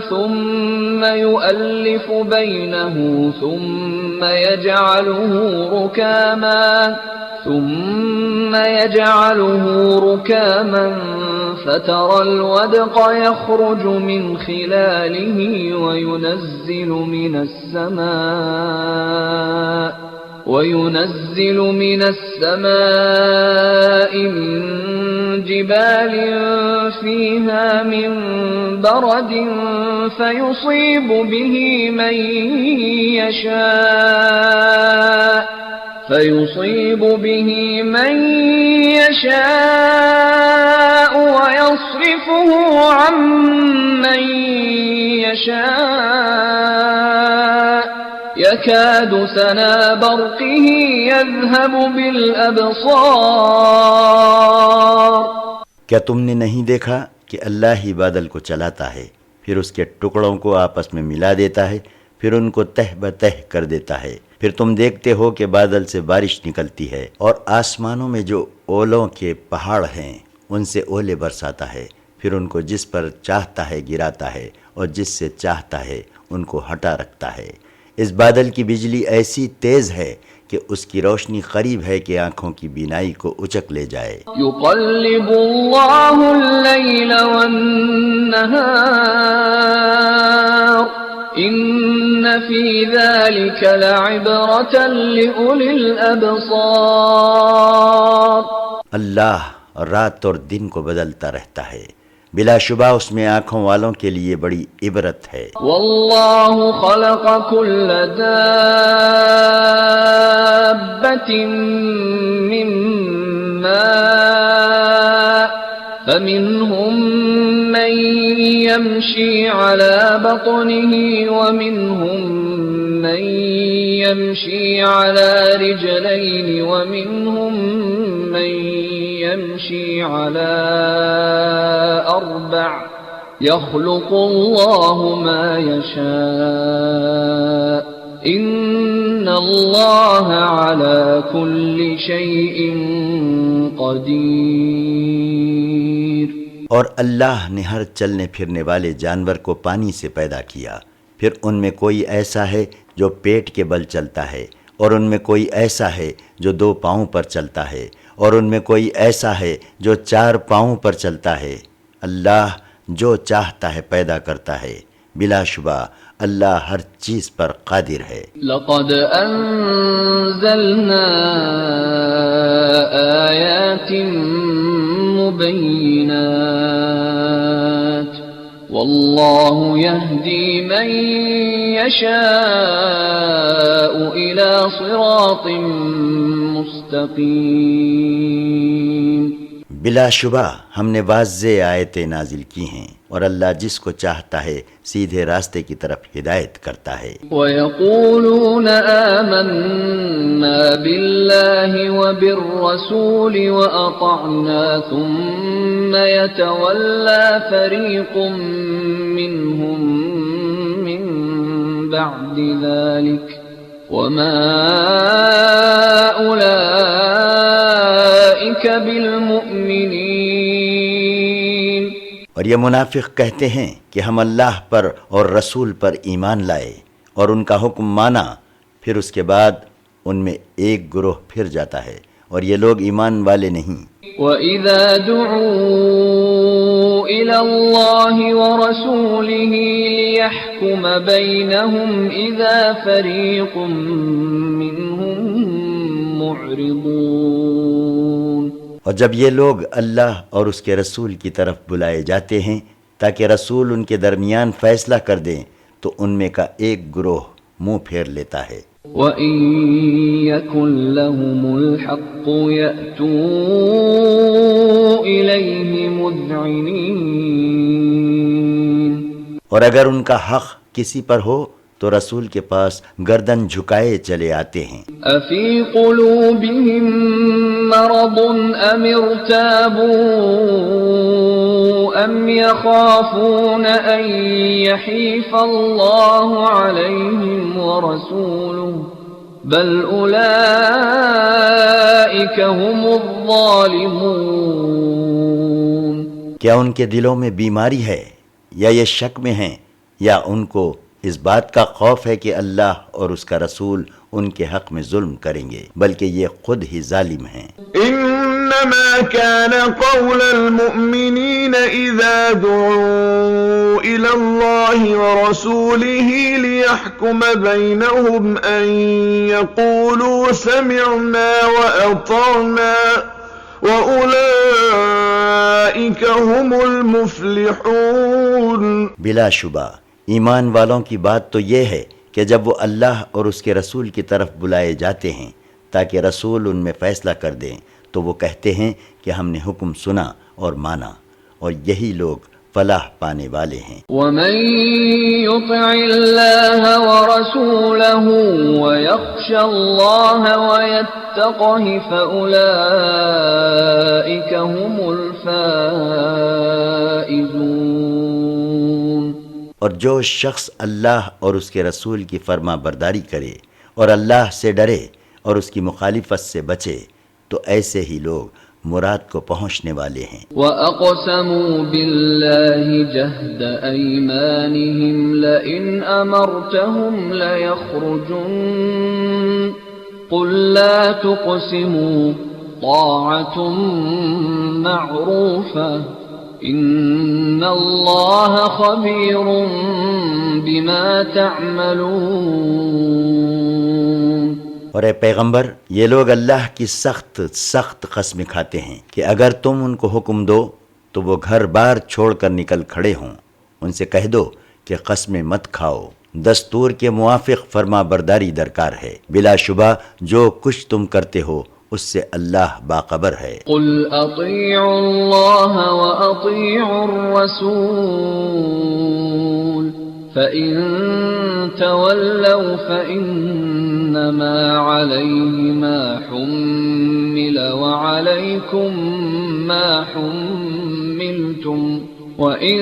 ثُمَّ يُؤَلِّفُ بَيْنَهُ ثُمَّ يَجْعَلُهُ رُكَامًا فَتَرَى الْوَدْقَ يَخْرُجُ مِنْ خِلَالِهِ وَيُنَزِّلُ مِنَ السَّمَاءِ مِنْ جِبَالٍ فِيهَا مِنْ بَرَدٍ فَيُصِيبُ بِهِ مَنْ يَشَاءُ وَيَصْرِفُهُ عَنْ مَنْ يَشَاءُ يَكَادُ سَنَا بَرْقِهِ يَذْهَبُ بِالْأَبْصَارِ. کیا تم نے نہیں دیکھا کہ اللہ ہی بادل کو چلاتا ہے، پھر اس کے ٹکڑوں کو آپس میں ملا دیتا ہے، پھر ان کو تہ بتہ کر دیتا ہے، پھر تم دیکھتے ہو کہ بادل سے بارش نکلتی ہے، اور آسمانوں میں جو اولوں کے پہاڑ ہیں ان سے اولے برساتا ہے، پھر ان کو جس پر چاہتا ہے گراتا ہے، اور جس سے چاہتا ہے ان کو ہٹا رکھتا ہے. اس بادل کی بجلی ایسی تیز ہے کہ اس کی روشنی قریب ہے کہ آنکھوں کی بینائی کو اچک لے جائے. يُقَلِّبُ اللَّهُ اللَّيْلَ وَالنَّهَارَ إِنَّ فِي ذَلِكَ لَعِبْرَةً لِأُولِي الْأَبْصَارِ. اللہ رات اور دن کو بدلتا رہتا ہے، بلا شبہ اس میں آنکھوں والوں کے لیے بڑی عبرت ہے. واللہ خلق كل دابة من ماء فمنهم من يمشي على بطنه ومنهم من يمشي على رجلين ومنهم من يمشي على أربع يخلق الله ما يشاء إن الله على كل شيء قدير. اور اللہ نے ہر چلنے پھرنے والے جانور کو پانی سے پیدا کیا، پھر ان میں کوئی ایسا ہے جو پیٹ کے بل چلتا ہے، اور ان میں کوئی ایسا ہے جو 2 پاؤں پر چلتا ہے، اور ان میں کوئی ایسا ہے جو 4 پاؤں پر چلتا ہے. اللہ جو چاہتا ہے پیدا کرتا ہے، بلا شبہ اللہ ہر چیز پر قادر ہے. لقد انزلنا آیات مبینات واللہ یہدی من یشاء الى صراط مستقیم. مستقيم. بلا شبہ ہم نے واضح آیتیں نازل کی ہیں اور اللہ جس کو چاہتا ہے سیدھے راستے کی طرف ہدایت کرتا ہے. وَيَقُولُونَ آمَنَّا بِاللَّهِ وَبِالرَّسُولِ وَأَطَعْنَا ثُمَّ يَتَوَلَّى فَرِيقٌ مِّنْهُم مِّن بَعْدِ ذَلِكَ وَمَا أُولَئِكَ بِالْمُؤْمِنِينَ. اور یہ منافق کہتے ہیں کہ ہم اللہ پر اور رسول پر ایمان لائے اور ان کا حکم مانا، پھر اس کے بعد ان میں ایک گروہ پھر جاتا ہے اور یہ لوگ ایمان والے نہیں. وَإِذَا دُعُوا إِلَى اللَّهِ وَرَسُولِهِ لِيَحْكُمَ بَيْنَهُمْ إِذَا فَرِيقٌ مِّنْهُمْ مُعْرِضُونَ. اور جب یہ لوگ اللہ اور اس کے رسول کی طرف بلائے جاتے ہیں تاکہ رسول ان کے درمیان فیصلہ کر دیں تو ان میں کا ایک گروہ منہ پھیر لیتا ہے. وَإِن يَكُن لَّهُمُ الْحَقُّ يَأْتُوا إِلَيْهِ مُذْعِنِينَ. اور اگر ان کا حق کسی پر ہو تو رسول کے پاس گردن جھکائے چلے آتے ہیں. أَفِي قُلُوبِهِم مَّرَضٌ أَمِ ارْتَابُوا أَمْ يَخَافُونَ أَن يَحِيفَ اللَّهُ عَلَيْهِمْ وَرَسُولُهُ بَلْ أُولَئِكَ هُمُ الظَّالِمُونَ. کیا ان کے دلوں میں بیماری ہے یا یہ شک میں ہیں یا ان کو اس بات کا خوف ہے کہ اللہ اور اس کا رسول ان کے حق میں ظلم کریں گے، بلکہ یہ خود ہی ظالم ہیں. انما كان قول المؤمنين اذا دعوا الى الله ورسوله ليحكم بينهم ان يقولوا سمعنا واطعنا واولئك هم المفلحون. بلا شبہ ایمان والوں کی بات تو یہ ہے کہ جب وہ اللہ اور اس کے رسول کی طرف بلائے جاتے ہیں تاکہ رسول ان میں فیصلہ کر دیں تو وہ کہتے ہیں کہ ہم نے حکم سنا اور مانا، اور یہی لوگ فلاح پانے والے ہیں. وَمَن يُطِعِ اللَّهَ وَرَسُولَهُ وَيَخْشَ اللَّهَ وَيَتَّقْهِ فَأُولَئِكَ هُمُ الْفَائِزُونَ. اور جو شخص اللہ اور اس کے رسول کی فرما برداری کرے اور اللہ سے ڈرے اور اس کی مخالفت سے بچے تو ایسے ہی لوگ مراد کو پہنچنے والے ہیں. وَأَقْسَمُوا بِاللَّهِ جَهْدَ أَيْمَانِهِمْ لَئِنْ أَمَرْتَهُمْ لَيَخْرُجُنَّ قُل لَّا تُقْسِمُوا طَاعَةٌ مَّعْرُوفَةٌ إِنَّ اللَّهَ خَبِيرٌ بِمَا تَعْمَلُونَ. اور اے پیغمبر، یہ لوگ اللہ کی سخت قسمیں کھاتے ہیں کہ اگر تم ان کو حکم دو تو وہ گھر بار چھوڑ کر نکل کھڑے ہوں. ان سے کہہ دو کہ قسمیں مت کھاؤ، دستور کے موافق فرما برداری درکار ہے. بلا شبہ جو کچھ تم کرتے ہو اس سے اللہ باخبر ہے. قل اطیعوا اللہ واطیعوا الرسول فإن تولوا فإنما عليه ما حمل وعليكم ما حملتم وإن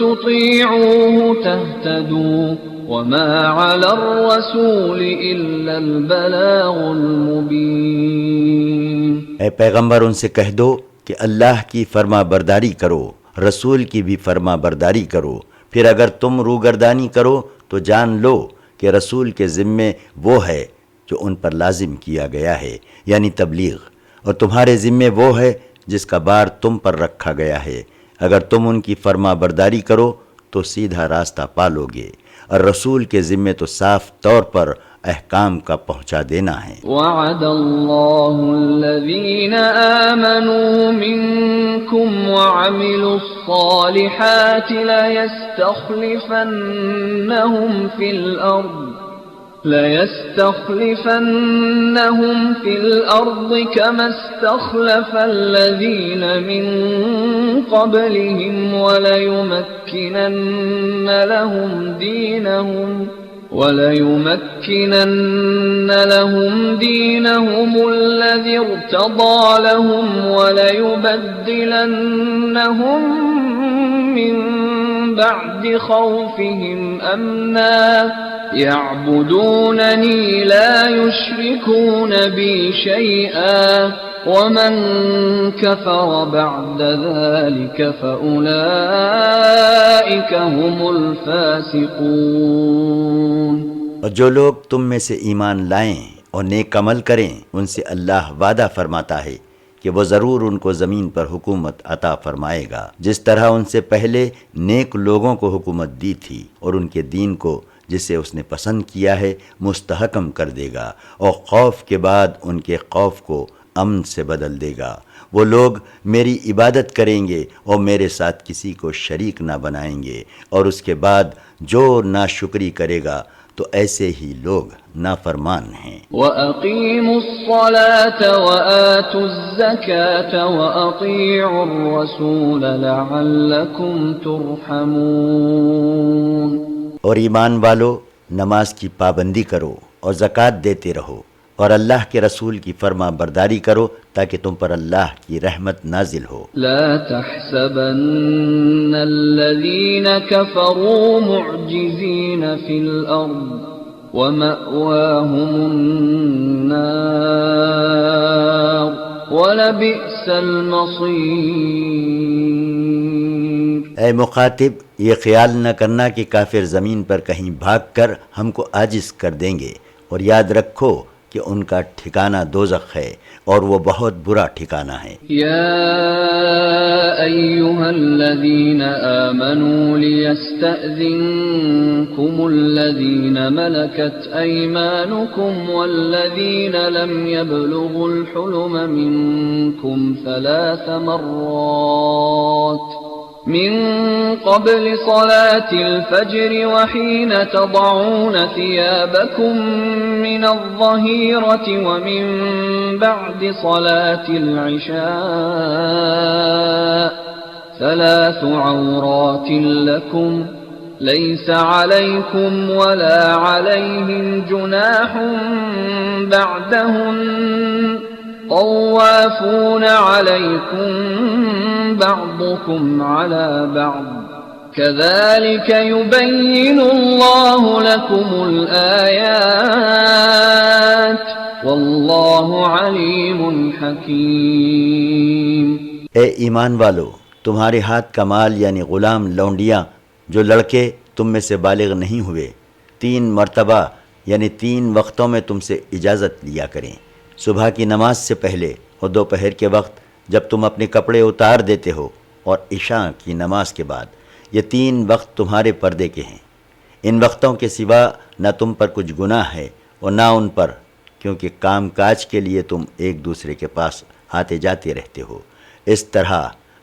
تطيعوه تهتدوا وما على الرسول إلا البلاغ المبين. اے پیغمبر ان سے کہہ دو کہ اللہ کی فرما برداری کرو، رسول کی بھی فرما برداری کرو، پھر اگر تم روگردانی کرو تو جان لو کہ رسول کے ذمے وہ ہے جو ان پر لازم کیا گیا ہے یعنی تبلیغ، اور تمہارے ذمے وہ ہے جس کا بار تم پر رکھا گیا ہے. اگر تم ان کی فرما برداری کرو تو سیدھا راستہ پالو گے، اور رسول کے ذمے تو صاف طور پر احکام کا پہنچا دینا ہے. وعد اللہ الذین آمنوا منکم وعملوا الصالحات لیستخلفنہم فی الارض لَيَسْتَخْلِفَنَّهُمْ فِي الْأَرْضِ كَمَا اسْتَخْلَفَ الَّذِينَ مِنْ قَبْلِهِمْ وَلَيُمَكِّنَنَّ لَهُمْ دِينَهُمُ الَّذِي ارْتَضَىٰ لَهُمْ وَلَيُبَدِّلَنَّهُم مِّن بَعْدِ خَوْفِهِمْ أَمْنًا يَعْبُدُونَنِي لَا يُشْرِكُونَ بِي شَيْئًا وَمَن كَفَرَ بَعْدَ ذَلِكَ فَأُولَٰئِكَ هُمُ الْفَاسِقُونَ۔ اور جو لوگ تم میں سے ایمان لائیں اور نیک عمل کریں ان سے اللہ وعدہ فرماتا ہے کہ وہ ضرور ان کو زمین پر حکومت عطا فرمائے گا، جس طرح ان سے پہلے نیک لوگوں کو حکومت دی تھی، اور ان کے دین کو جسے اس نے پسند کیا ہے مستحکم کر دے گا، اور خوف کے بعد ان کے خوف کو امن سے بدل دے گا۔ وہ لوگ میری عبادت کریں گے اور میرے ساتھ کسی کو شریک نہ بنائیں گے، اور اس کے بعد جو ناشکری کرے گا تو ایسے ہی لوگ نافرمان ہیں۔ وَأَقِيمُوا الصَّلَاةَ وَآتُوا الزَّكَاةَ وَأَطِيعُوا الرَّسُولَ لَعَلَّكُمْ تُرْحَمُونَ۔ اور ایمان والو نماز کی پابندی کرو اور زکوٰۃ دیتے رہو، اور اللہ کے رسول کی فرما برداری کرو تاکہ تم پر اللہ کی رحمت نازل ہو۔ لا تحسبن الذين كفروا معجزين في الأرض ومأواهم النار وَلَبِئْسَ الْمَصِيرُ۔ اے مخاطب، یہ خیال نہ کرنا کہ کافر زمین پر کہیں بھاگ کر ہم کو عاجز کر دیں گے، اور یاد رکھو کہ ان کا ٹھکانہ دوزخ ہے اور وہ بہت برا ٹھکانہ ہے۔ یا ایھا الذین آمنوا لیستأذنکم الذین ملکت ایمانکم والذین لم یبلغوا الحلم منکم ثلاث مرات من قبل صلاة الفجر وحين تضعون ثيابكم من الظهيرة ومن بعد صلاة العشاء ثلاث عورات لكم ليس عليكم ولا عليهم جناح بعدهن طوافون عليكم بعضكم على بعض كذلك يبين الله لكم الآيات والله عليم حكيم۔ اے ایمان والو، تمہارے ہاتھ کا مال یعنی غلام لونڈیاں جو لڑکے تم میں سے بالغ نہیں ہوئے 3 مرتبہ یعنی 3 وقتوں میں تم سے اجازت لیا کریں، صبح کی نماز سے پہلے اور دوپہر کے وقت جب تم اپنے کپڑے اتار دیتے ہو، اور عشاء کی نماز کے بعد۔ یہ 3 وقت تمہارے پردے کے ہیں۔ ان وقتوں کے سوا نہ تم پر کچھ گناہ ہے اور نہ ان پر، کیونکہ کام کاج کے لیے تم ایک دوسرے کے پاس آتے جاتے رہتے ہو۔ اس طرح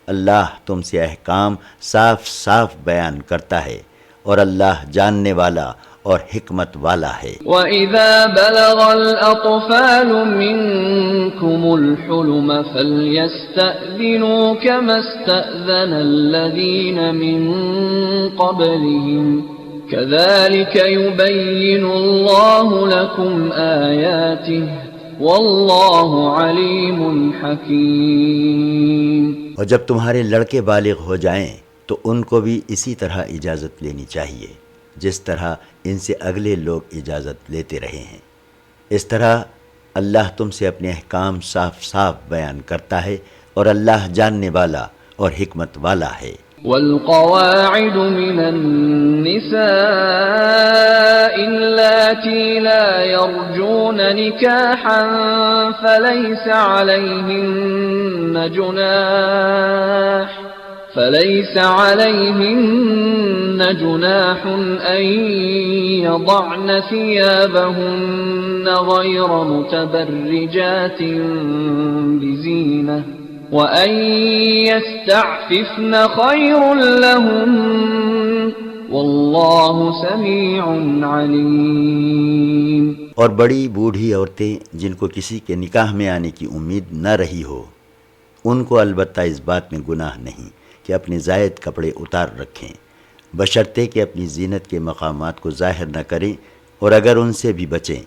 اللہ تم سے احکام صاف صاف بیان کرتا ہے، اور اللہ جاننے والا اور حکمت والا ہے۔ وَإِذَا بَلَغَ الْأَطْفَالُ مِنْكُمُ الْحُلُمَ فَلْيَسْتَأْذِنُوا كَمَا اسْتَأْذَنَ الَّذِينَ مِنْ قَبْلِهِمْ كَذَلِكَ يُبَيِّنُ اللَّهُ لَكُمْ آيَاتِهِ وَاللَّهُ عَلِيمٌ حَكِيمٌ۔ اور جب تمہارے لڑکے بالغ ہو جائیں تو ان کو بھی اسی طرح اجازت لینی چاہیے جس طرح ان سے اگلے لوگ اجازت لیتے رہے ہیں۔ اس طرح اللہ تم سے اپنے احکام صاف صاف بیان کرتا ہے، اور اللہ جاننے والا اور حکمت والا ہے۔ والقواعد من النساء اللاتي لا يرجون نكاحا فليس عليهن جناح أن يضعن ثيابهن غير متبرجات بزينة وأن يستعففن خير لهن واللہ سمیع علیم۔ اور بڑی بوڑھی عورتیں جن کو کسی کے نکاح میں آنے کی امید نہ رہی ہو، ان کو البتہ اس بات میں گناہ نہیں کہ اپنے زائد کپڑے اتار رکھیں، بشرطے کہ اپنی زینت کے مقامات کو ظاہر نہ کریں، اور اگر ان سے بھی بچیں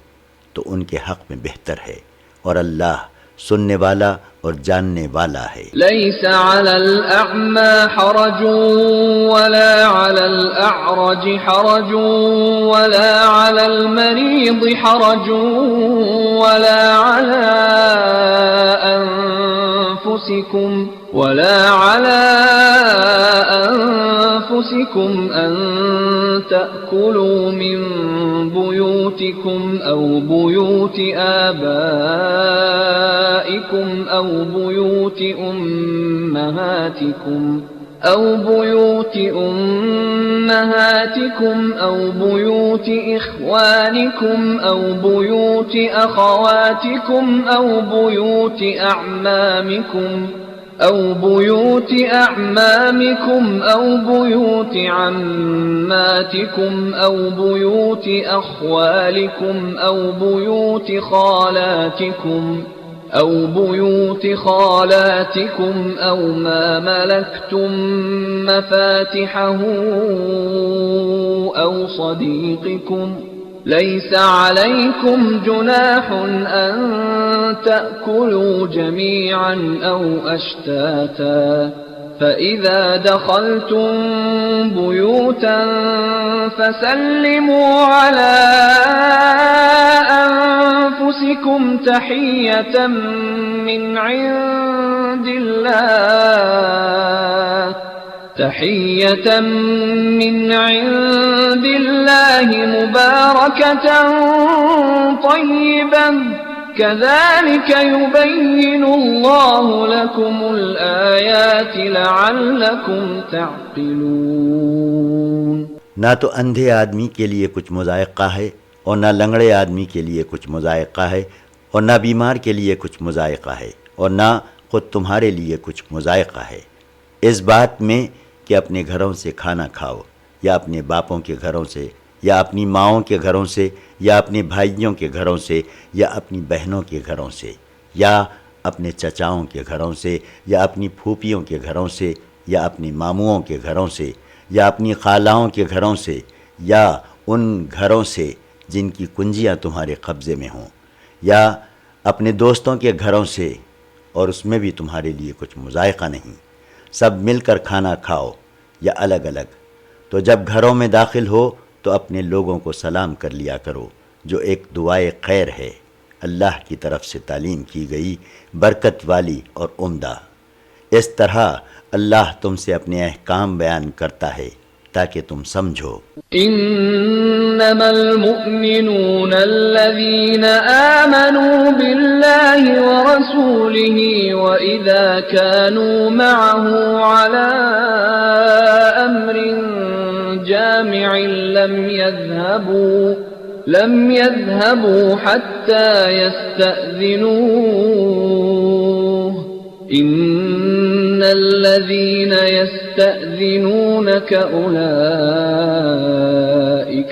تو ان کے حق میں بہتر ہے، اور اللہ سننے والا اور جاننے والا ہے۔ لیس علی الاعمى حرج ولا علی الاعرج حرج ولا علی المریض حرج ولا علی أنفسكم أن تأكلوا من بيوتكم أو بيوت آبائكم أو بيوت أمهاتكم أو بيوت إخوانكم أو بيوت أخواتكم أو بيوت أعمامكم أو بيوت عماتكم أو بيوت أخوالكم أو بيوت خالاتكم أو ما ملكتم مفاتحه أو صديقكم ليس عليكم جناح أن تأكلوا جميعا أو أشتاتا فإذا دخلتم بيوتا فسلموا على أنفسكم تحية من عند الله مباركة طيبة كذلك يبين الله لكم الآيات لعلكم تعقلون۔ نہ تو اندھے آدمی کے لیے کچھ مضائقہ ہے، اور نہ لنگڑے آدمی کے لیے کچھ مضائقہ ہے، اور نہ بیمار کے لیے کچھ مضائقہ ہے، اور نہ خود تمہارے لیے کچھ مضائقہ ہے، اس بات میں کہ اپنے گھروں سے کھانا کھاؤ، یا اپنے باپوں کے گھروں سے، یا اپنی ماؤں کے گھروں سے، یا اپنے بھائیوں کے گھروں سے، یا اپنی بہنوں کے گھروں سے، یا اپنے چچاؤں کے گھروں سے، یا اپنی پھوپھیوں کے گھروں سے، یا اپنی ماموؤں کے گھروں سے، یا اپنی خالاؤں کے گھروں سے، یا ان گھروں سے جن کی کنجیاں تمہارے قبضے میں ہوں، یا اپنے دوستوں کے گھروں سے، اور اس میں بھی تمہارے لیے کچھ مضائقہ نہیں، سب مل کر کھانا کھاؤ یا الگ الگ۔ تو جب گھروں میں داخل ہو تو اپنے لوگوں کو سلام کر لیا کرو، جو ایک دعائے خیر ہے، اللہ کی طرف سے تعلیم کی گئی، برکت والی اور عمدہ۔ اس طرح اللہ تم سے اپنے احکام بیان کرتا ہے تاکہ تم سمجھو۔ انما المؤمنون الذين آمنوا بالله ورسوله واذا كانوا معه على امر جامع لم يذهبوا حتى يستأذنوه إن الذين يستأذنونك أولئك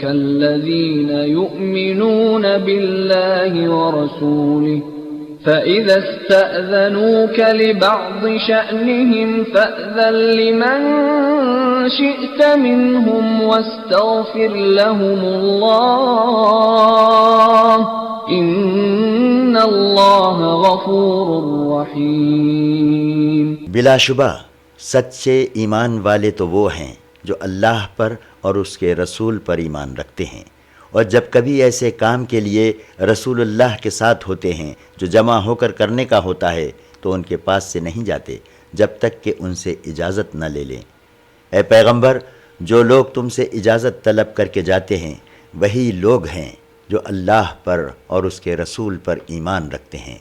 الذين يؤمنون بالله ورسوله فإذا استأذنوك لبعض شأنهم فأذن لمن شئت منهم واستغفر لهم الله ان اللہ غفور رحیم۔ بلا شبہ سچے ایمان والے تو وہ ہیں جو اللہ پر اور اس کے رسول پر ایمان رکھتے ہیں، اور جب کبھی ایسے کام کے لیے رسول اللہ کے ساتھ ہوتے ہیں جو جمع ہو کر کرنے کا ہوتا ہے تو ان کے پاس سے نہیں جاتے جب تک کہ ان سے اجازت نہ لے لیں۔ اے پیغمبر، جو لوگ تم سے اجازت طلب کر کے جاتے ہیں وہی لوگ ہیں جو اللہ پر اور اس کے رسول پر ایمان رکھتے ہیں،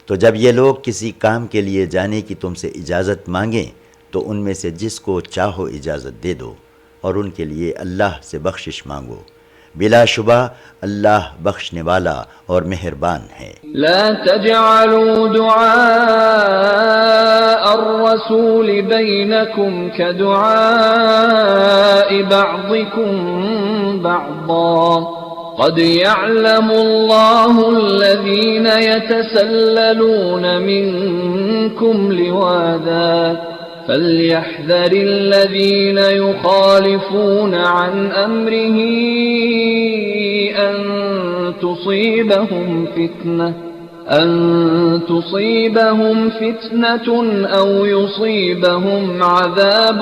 تو جب یہ لوگ کسی کام کے لیے جانے کی تم سے اجازت مانگیں تو ان میں سے جس کو چاہو اجازت دے دو، اور ان کے لیے اللہ سے بخشش مانگو، بلا شبہ اللہ بخشنے والا اور مہربان ہے۔ لا تجعلوا دعاء الرسول بينكم كدعاء بعضكم بعضا قد يعلم الله الذين يتسللون منكم لواذا فليحذر الذين يخالفون عن أمره أن تصيبهم فتنة أو يصيبهم عذاب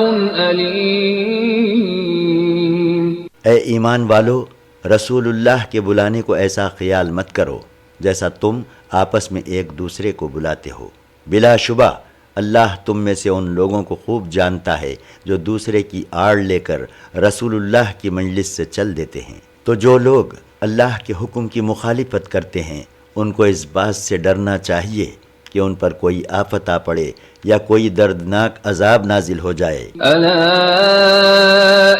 أليم۔ اے ایمان والو، رسول اللہ کے بلانے کو ایسا خیال مت کرو جیسا تم آپس میں ایک دوسرے کو بلاتے ہو۔ بلا شبہ اللہ تم میں سے ان لوگوں کو خوب جانتا ہے جو دوسرے کی آڑ لے کر رسول اللہ کی مجلس سے چل دیتے ہیں۔ تو جو لوگ اللہ کے حکم کی مخالفت کرتے ہیں ان کو اس بات سے ڈرنا چاہیے کہ ان پر کوئی آفت آ پڑے یا کوئی دردناک عذاب نازل ہو جائے۔ الا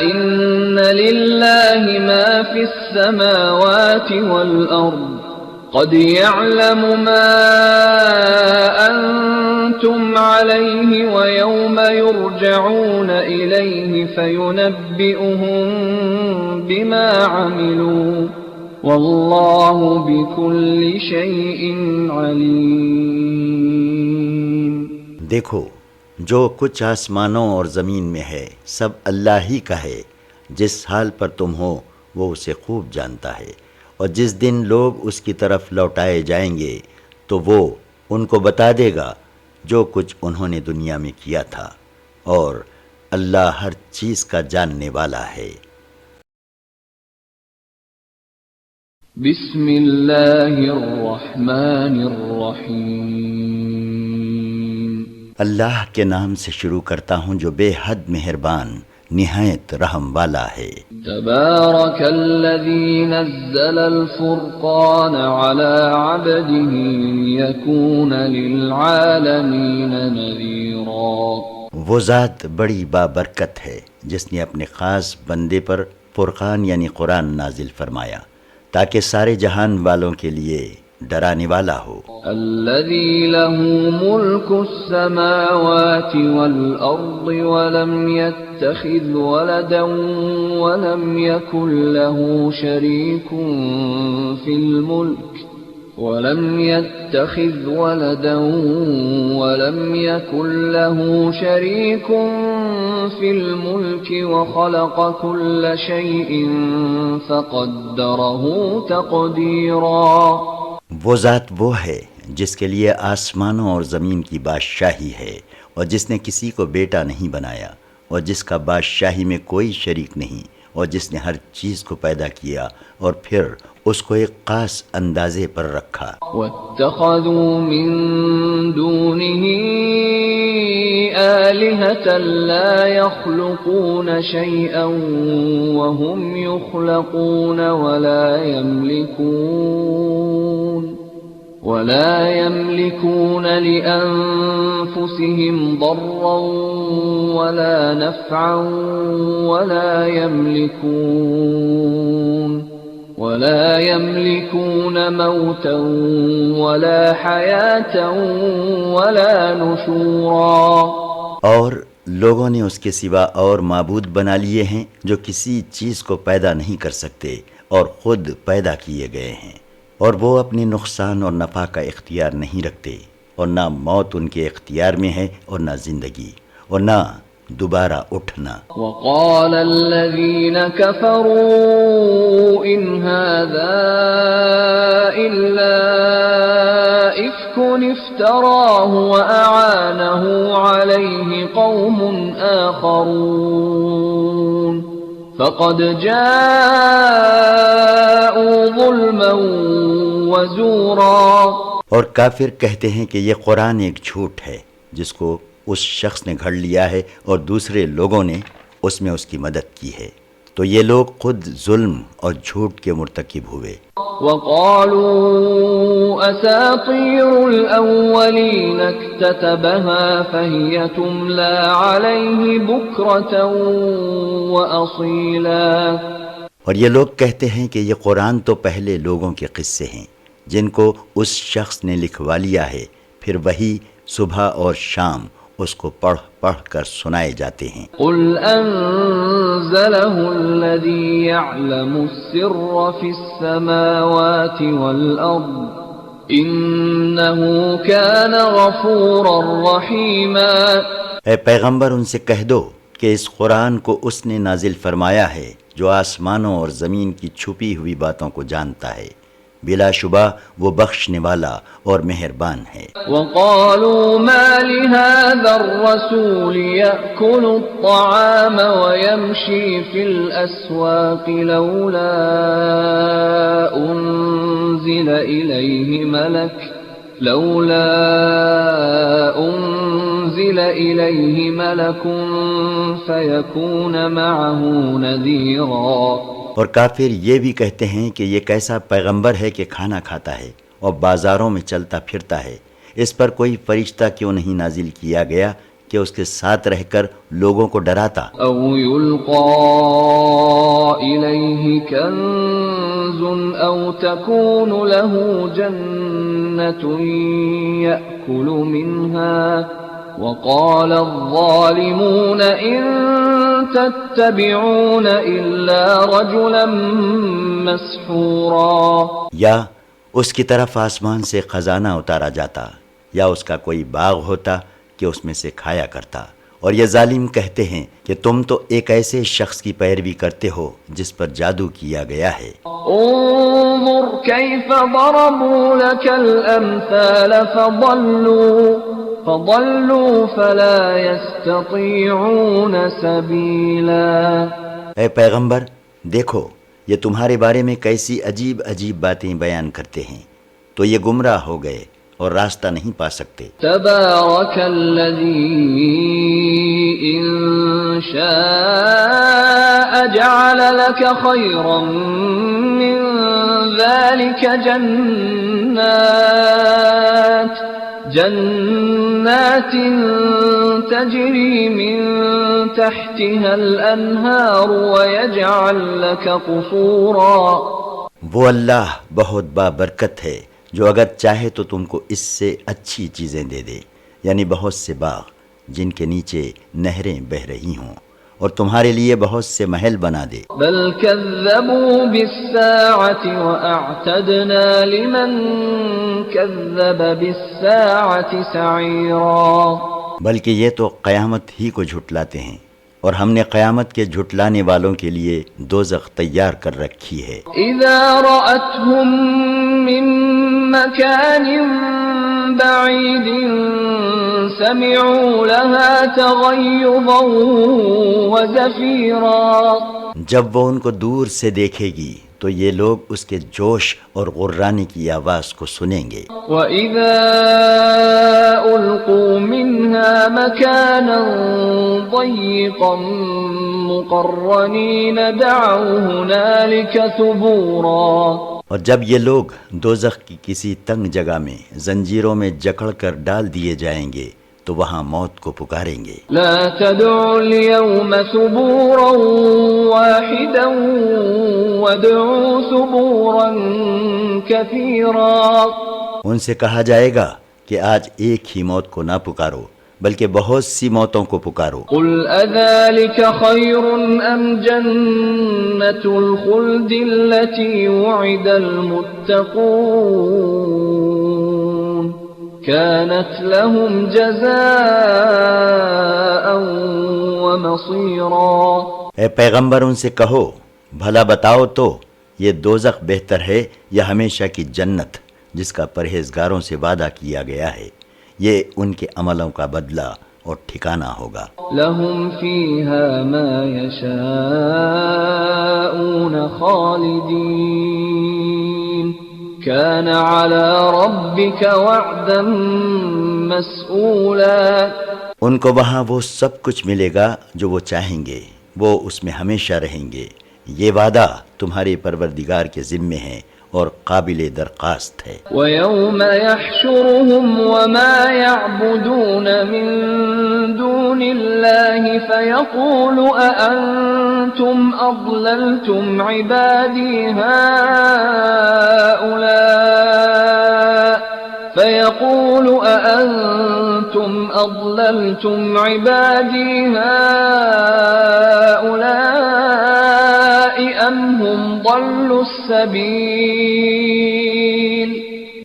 ان للہ ما فی السماوات والارض قد يعلم ما انتم علیہ ویوم یرجعون الیہ فینبئهم بما عملوا واللہ بكل شیء علیم۔ دیکھو، جو کچھ آسمانوں اور زمین میں ہے سب اللہ ہی کا ہے، جس حال پر تم ہو وہ اسے خوب جانتا ہے، اور جس دن لوگ اس کی طرف لوٹائے جائیں گے تو وہ ان کو بتا دے گا جو کچھ انہوں نے دنیا میں کیا تھا، اور اللہ ہر چیز کا جاننے والا ہے۔ بسم اللہ الرحمن الرحیم۔ اللہ کے نام سے شروع کرتا ہوں جو بے حد مہربان نہایت رحم والا ہے۔ تبارک الذی نزل الفرقان علی عبده لیکون للعالمین نذیرا۔ وہ ذات بڑی بابرکت ہے جس نے اپنے خاص بندے پر فرقان یعنی قرآن نازل فرمایا تاکہ سارے جہان والوں کے لیے ڈرانے والا ہو۔ الذی لہ ملک السماوات والارض ولم يتخذ ولدا ولم يكن له شریک فی الملک ولم يتخذ ولدا ولم يكن له شريك في الملك وخلق كل شيء فقدره تقديرا۔ وہ ذات وہ ہے جس کے لیے آسمانوں اور زمین کی بادشاہی ہے، اور جس نے کسی کو بیٹا نہیں بنایا، اور جس کا بادشاہی میں کوئی شریک نہیں، اور جس نے ہر چیز کو پیدا کیا اور پھر اس کو ایک خاص اندازے پر رکھا۔ وَاتَّخَذُوا مِن دُونِهِ آلِهَةً لَا يَخْلُقُونَ شَيْئًا وَهُمْ يُخْلَقُونَ وَلَا يَمْلِكُونَ لِأَنفُسِهِمْ ضَرًّا وَلَا نَفْعًا ولا يملكون موتا ولا حیاة ولا نشورا۔ اور لوگوں نے اس کے سوا اور معبود بنا لیے ہیں جو کسی چیز کو پیدا نہیں کر سکتے اور خود پیدا کیے گئے ہیں، اور وہ اپنے نقصان اور نفع کا اختیار نہیں رکھتے، اور نہ موت ان کے اختیار میں ہے اور نہ زندگی اور نہ دوبارہ اٹھنا۔ وقال الذين كفروا إن هذا إلا إفك افتراه وأعانه عليه قوم آخرون فقد جاءوا ظلما وزورا۔ اور کافر کہتے ہیں کہ یہ قرآن ایک جھوٹ ہے جس کو اس شخص نے گھڑ لیا ہے اور دوسرے لوگوں نے اس میں اس کی مدد کی ہے، تو یہ لوگ خود ظلم اور جھوٹ کے مرتکب ہوئے۔ وَقَالُوا أَسَاطِيرُ الْأَوَّلِينَ اكْتَتَبَهَا فَهِيَ تُمْلَى عَلَيْهِ بُكْرَةً وَأَصِيلًا۔ اور یہ لوگ کہتے ہیں کہ یہ قرآن تو پہلے لوگوں کے قصے ہیں جن کو اس شخص نے لکھوا لیا ہے، پھر وہی صبح اور شام اس کو پڑھ پڑھ کر سنائے جاتے ہیں۔ قل انزلہ الذی یعلم السر فی السماوات والارض انہ کان غفورا رحیما۔ اے پیغمبر ان سے کہہ دو کہ اس قرآن کو اس نے نازل فرمایا ہے جو آسمانوں اور زمین کی چھپی ہوئی باتوں کو جانتا ہے، بلا شبہ وہ بخشنے والا اور مہربان ہے۔ وقالوا ما لهذا الرسول يأكل الطعام ويمشي في الأسواق لولا أنزل إليه ملك فيكون معه نذيرا۔ اور کافر یہ بھی کہتے ہیں کہ یہ کیسا پیغمبر ہے کہ کھانا کھاتا ہے اور بازاروں میں چلتا پھرتا ہے، اس پر کوئی فرشتہ کیوں نہیں نازل کیا گیا کہ اس کے ساتھ رہ کر لوگوں کو ڈراتا؟ او یلقى الیہ کنز او تکون له جنة یأکل منها وقال الظالمون ان تتبعون الا رجلا مسحورا۔ یا اس کی طرف آسمان سے خزانہ اتارا جاتا، یا اس کا کوئی باغ ہوتا کہ اس میں سے کھایا کرتا۔ اور یہ ظالم کہتے ہیں کہ تم تو ایک ایسے شخص کی پیروی کرتے ہو جس پر جادو کیا گیا ہے۔ انظر کیف ضربوا لك الامثال فضلوا فلا يستطيعون سبیلا۔ اے پیغمبر دیکھو یہ تمہارے بارے میں کیسی عجیب عجیب باتیں بیان کرتے ہیں، تو یہ گمراہ ہو گئے اور راستہ نہیں پا سکتے۔ تبارک الذی ان شاء جعل لك خیرا من ذلك جنات تجری من تحتها الانہار ویجعل لك قصورا۔ وہ اللہ بہت بابرکت ہے جو اگر چاہے تو تم کو اس سے اچھی چیزیں دے دے، یعنی بہت سے باغ جن کے نیچے نہریں بہ رہی ہوں، اور تمہارے لیے بہت سے محل بنا دے۔ بل كذبوا بالساعة وأعتدنا لمن كذب بالساعة سعيرا۔ بلکہ یہ تو قیامت ہی کو جھٹلاتے ہیں، اور ہم نے قیامت کے جھٹلانے والوں کے لیے دوزخ تیار کر رکھی ہے۔ اذا رأتهم من مكان بعيد سمعوا لها تغيظا وزفيرا۔ جب وہ ان کو دور سے دیکھے گی تو یہ لوگ اس کے جوش اور غرانے کی آواز کو سنیں گے۔ وَإِذَا أُلْقُوا مِنْهَا مَكَانًا ضَيِّقًا مُقَرَّنِينَ دَعَوْا هُنَالِكَ ثُبُورًا۔ اور جب یہ لوگ دوزخ کی کسی تنگ جگہ میں زنجیروں میں جکڑ کر ڈال دیے جائیں گے تو وہاں موت کو پکاریں گے۔ لا تدعوا اليوم ثبورا واحدا وادعوا ثبورا كثيرا۔ ان سے کہا جائے گا کہ آج ایک ہی موت کو نہ پکارو بلکہ بہت سی موتوں کو پکارو۔ قل اذلك خير ام جنة الخلد التي وعد المتقون كانت لهم جزاء ومصيرا۔ اے پیغمبر ان سے کہو بھلا بتاؤ تو یہ دوزخ بہتر ہے یا ہمیشہ کی جنت جس کا پرہیزگاروں سے وعدہ کیا گیا ہے؟ یہ ان کے عملوں کا بدلہ اور ٹھکانہ ہوگا۔ لهم فيها ما يشاءون خالدين كان على ربك وعدا مسئولا۔ ان کو وہاں وہ سب کچھ ملے گا جو وہ چاہیں گے، وہ اس میں ہمیشہ رہیں گے، یہ وعدہ تمہارے پروردگار کے ذمے ہے اور قابل درخواست ہے۔ وَيَوْمَ يَحْشُرُهُمْ وَمَا يَعْبُدُونَ مِن دون الله فيقول أأنتم أضللتم عبادي هؤلاء أم هم ضلوا السبيل.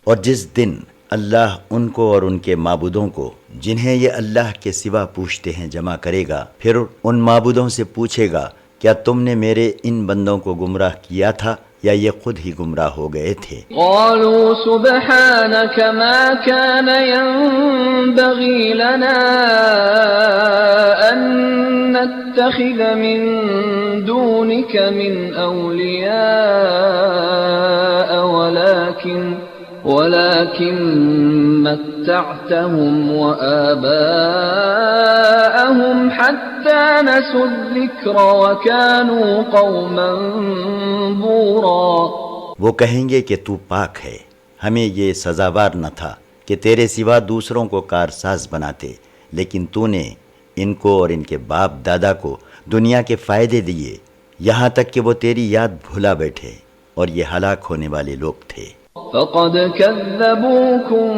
اور جس دن اللہ ان کو اور ان کے معبودوں کو جنہیں یہ اللہ کے سوا پوچھتے ہیں جمع کرے گا، پھر ان معبودوں سے پوچھے گا کیا تم نے میرے ان بندوں کو گمراہ کیا تھا یا یہ خود ہی گمراہ ہو گئے تھے؟ قالوا سبحانك ما كان ينبغي لنا أن نتخذ من دونك من أولياء ولكن متعتهم وآباءهم حتى نسوا الذكر وكانوا قوما بورا. وہ کہیں گے کہ تو پاک ہے، ہمیں یہ سزاوار نہ تھا کہ تیرے سوا دوسروں کو کارساز بناتے، لیکن تو نے ان کو اور ان کے باپ دادا کو دنیا کے فائدے دیے یہاں تک کہ وہ تیری یاد بھلا بیٹھے، اور یہ ہلاک ہونے والے لوگ تھے. فقد كذبوكم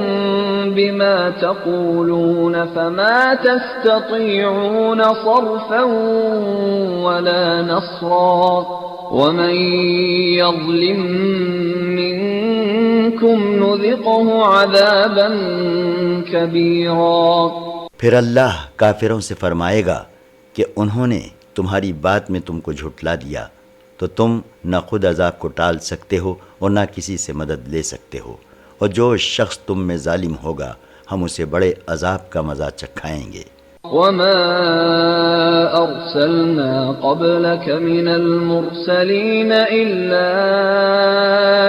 بما تقولون فما تستطيعون صرفا ولا نصرا ومن يظلم منكم نذقه عذابا كبيرا. پھر اللہ کافروں سے فرمائے گا کہ انہوں نے تمہاری بات میں تم کو جھٹلا دیا، تو تم نہ خود عذاب کو ٹال سکتے ہو اور نہ کسی سے مدد لے سکتے ہو، اور جو شخص تم میں ظالم ہوگا ہم اسے بڑے عذاب کا مزہ چکھائیں گے. وما أرسلنا قبلك من المرسلين إلا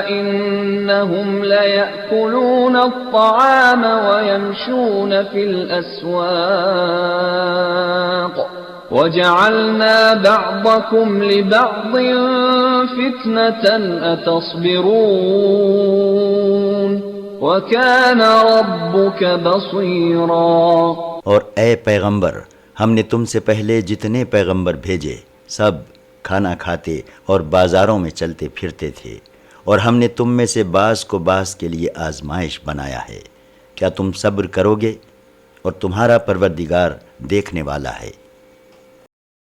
إنهم ليأكلون الطعام ويمشون في الأسواق وجعلنا بعضكم لبعض فتنة أتصبرون وكان ربك بصيرا. اور اے پیغمبر، ہم نے تم سے پہلے جتنے پیغمبر بھیجے سب کھانا کھاتے اور بازاروں میں چلتے پھرتے تھے، اور ہم نے تم میں سے بعض کو بعض کے لیے آزمائش بنایا ہے. کیا تم صبر کرو گے؟ اور تمہارا پروردگار دیکھنے والا ہے.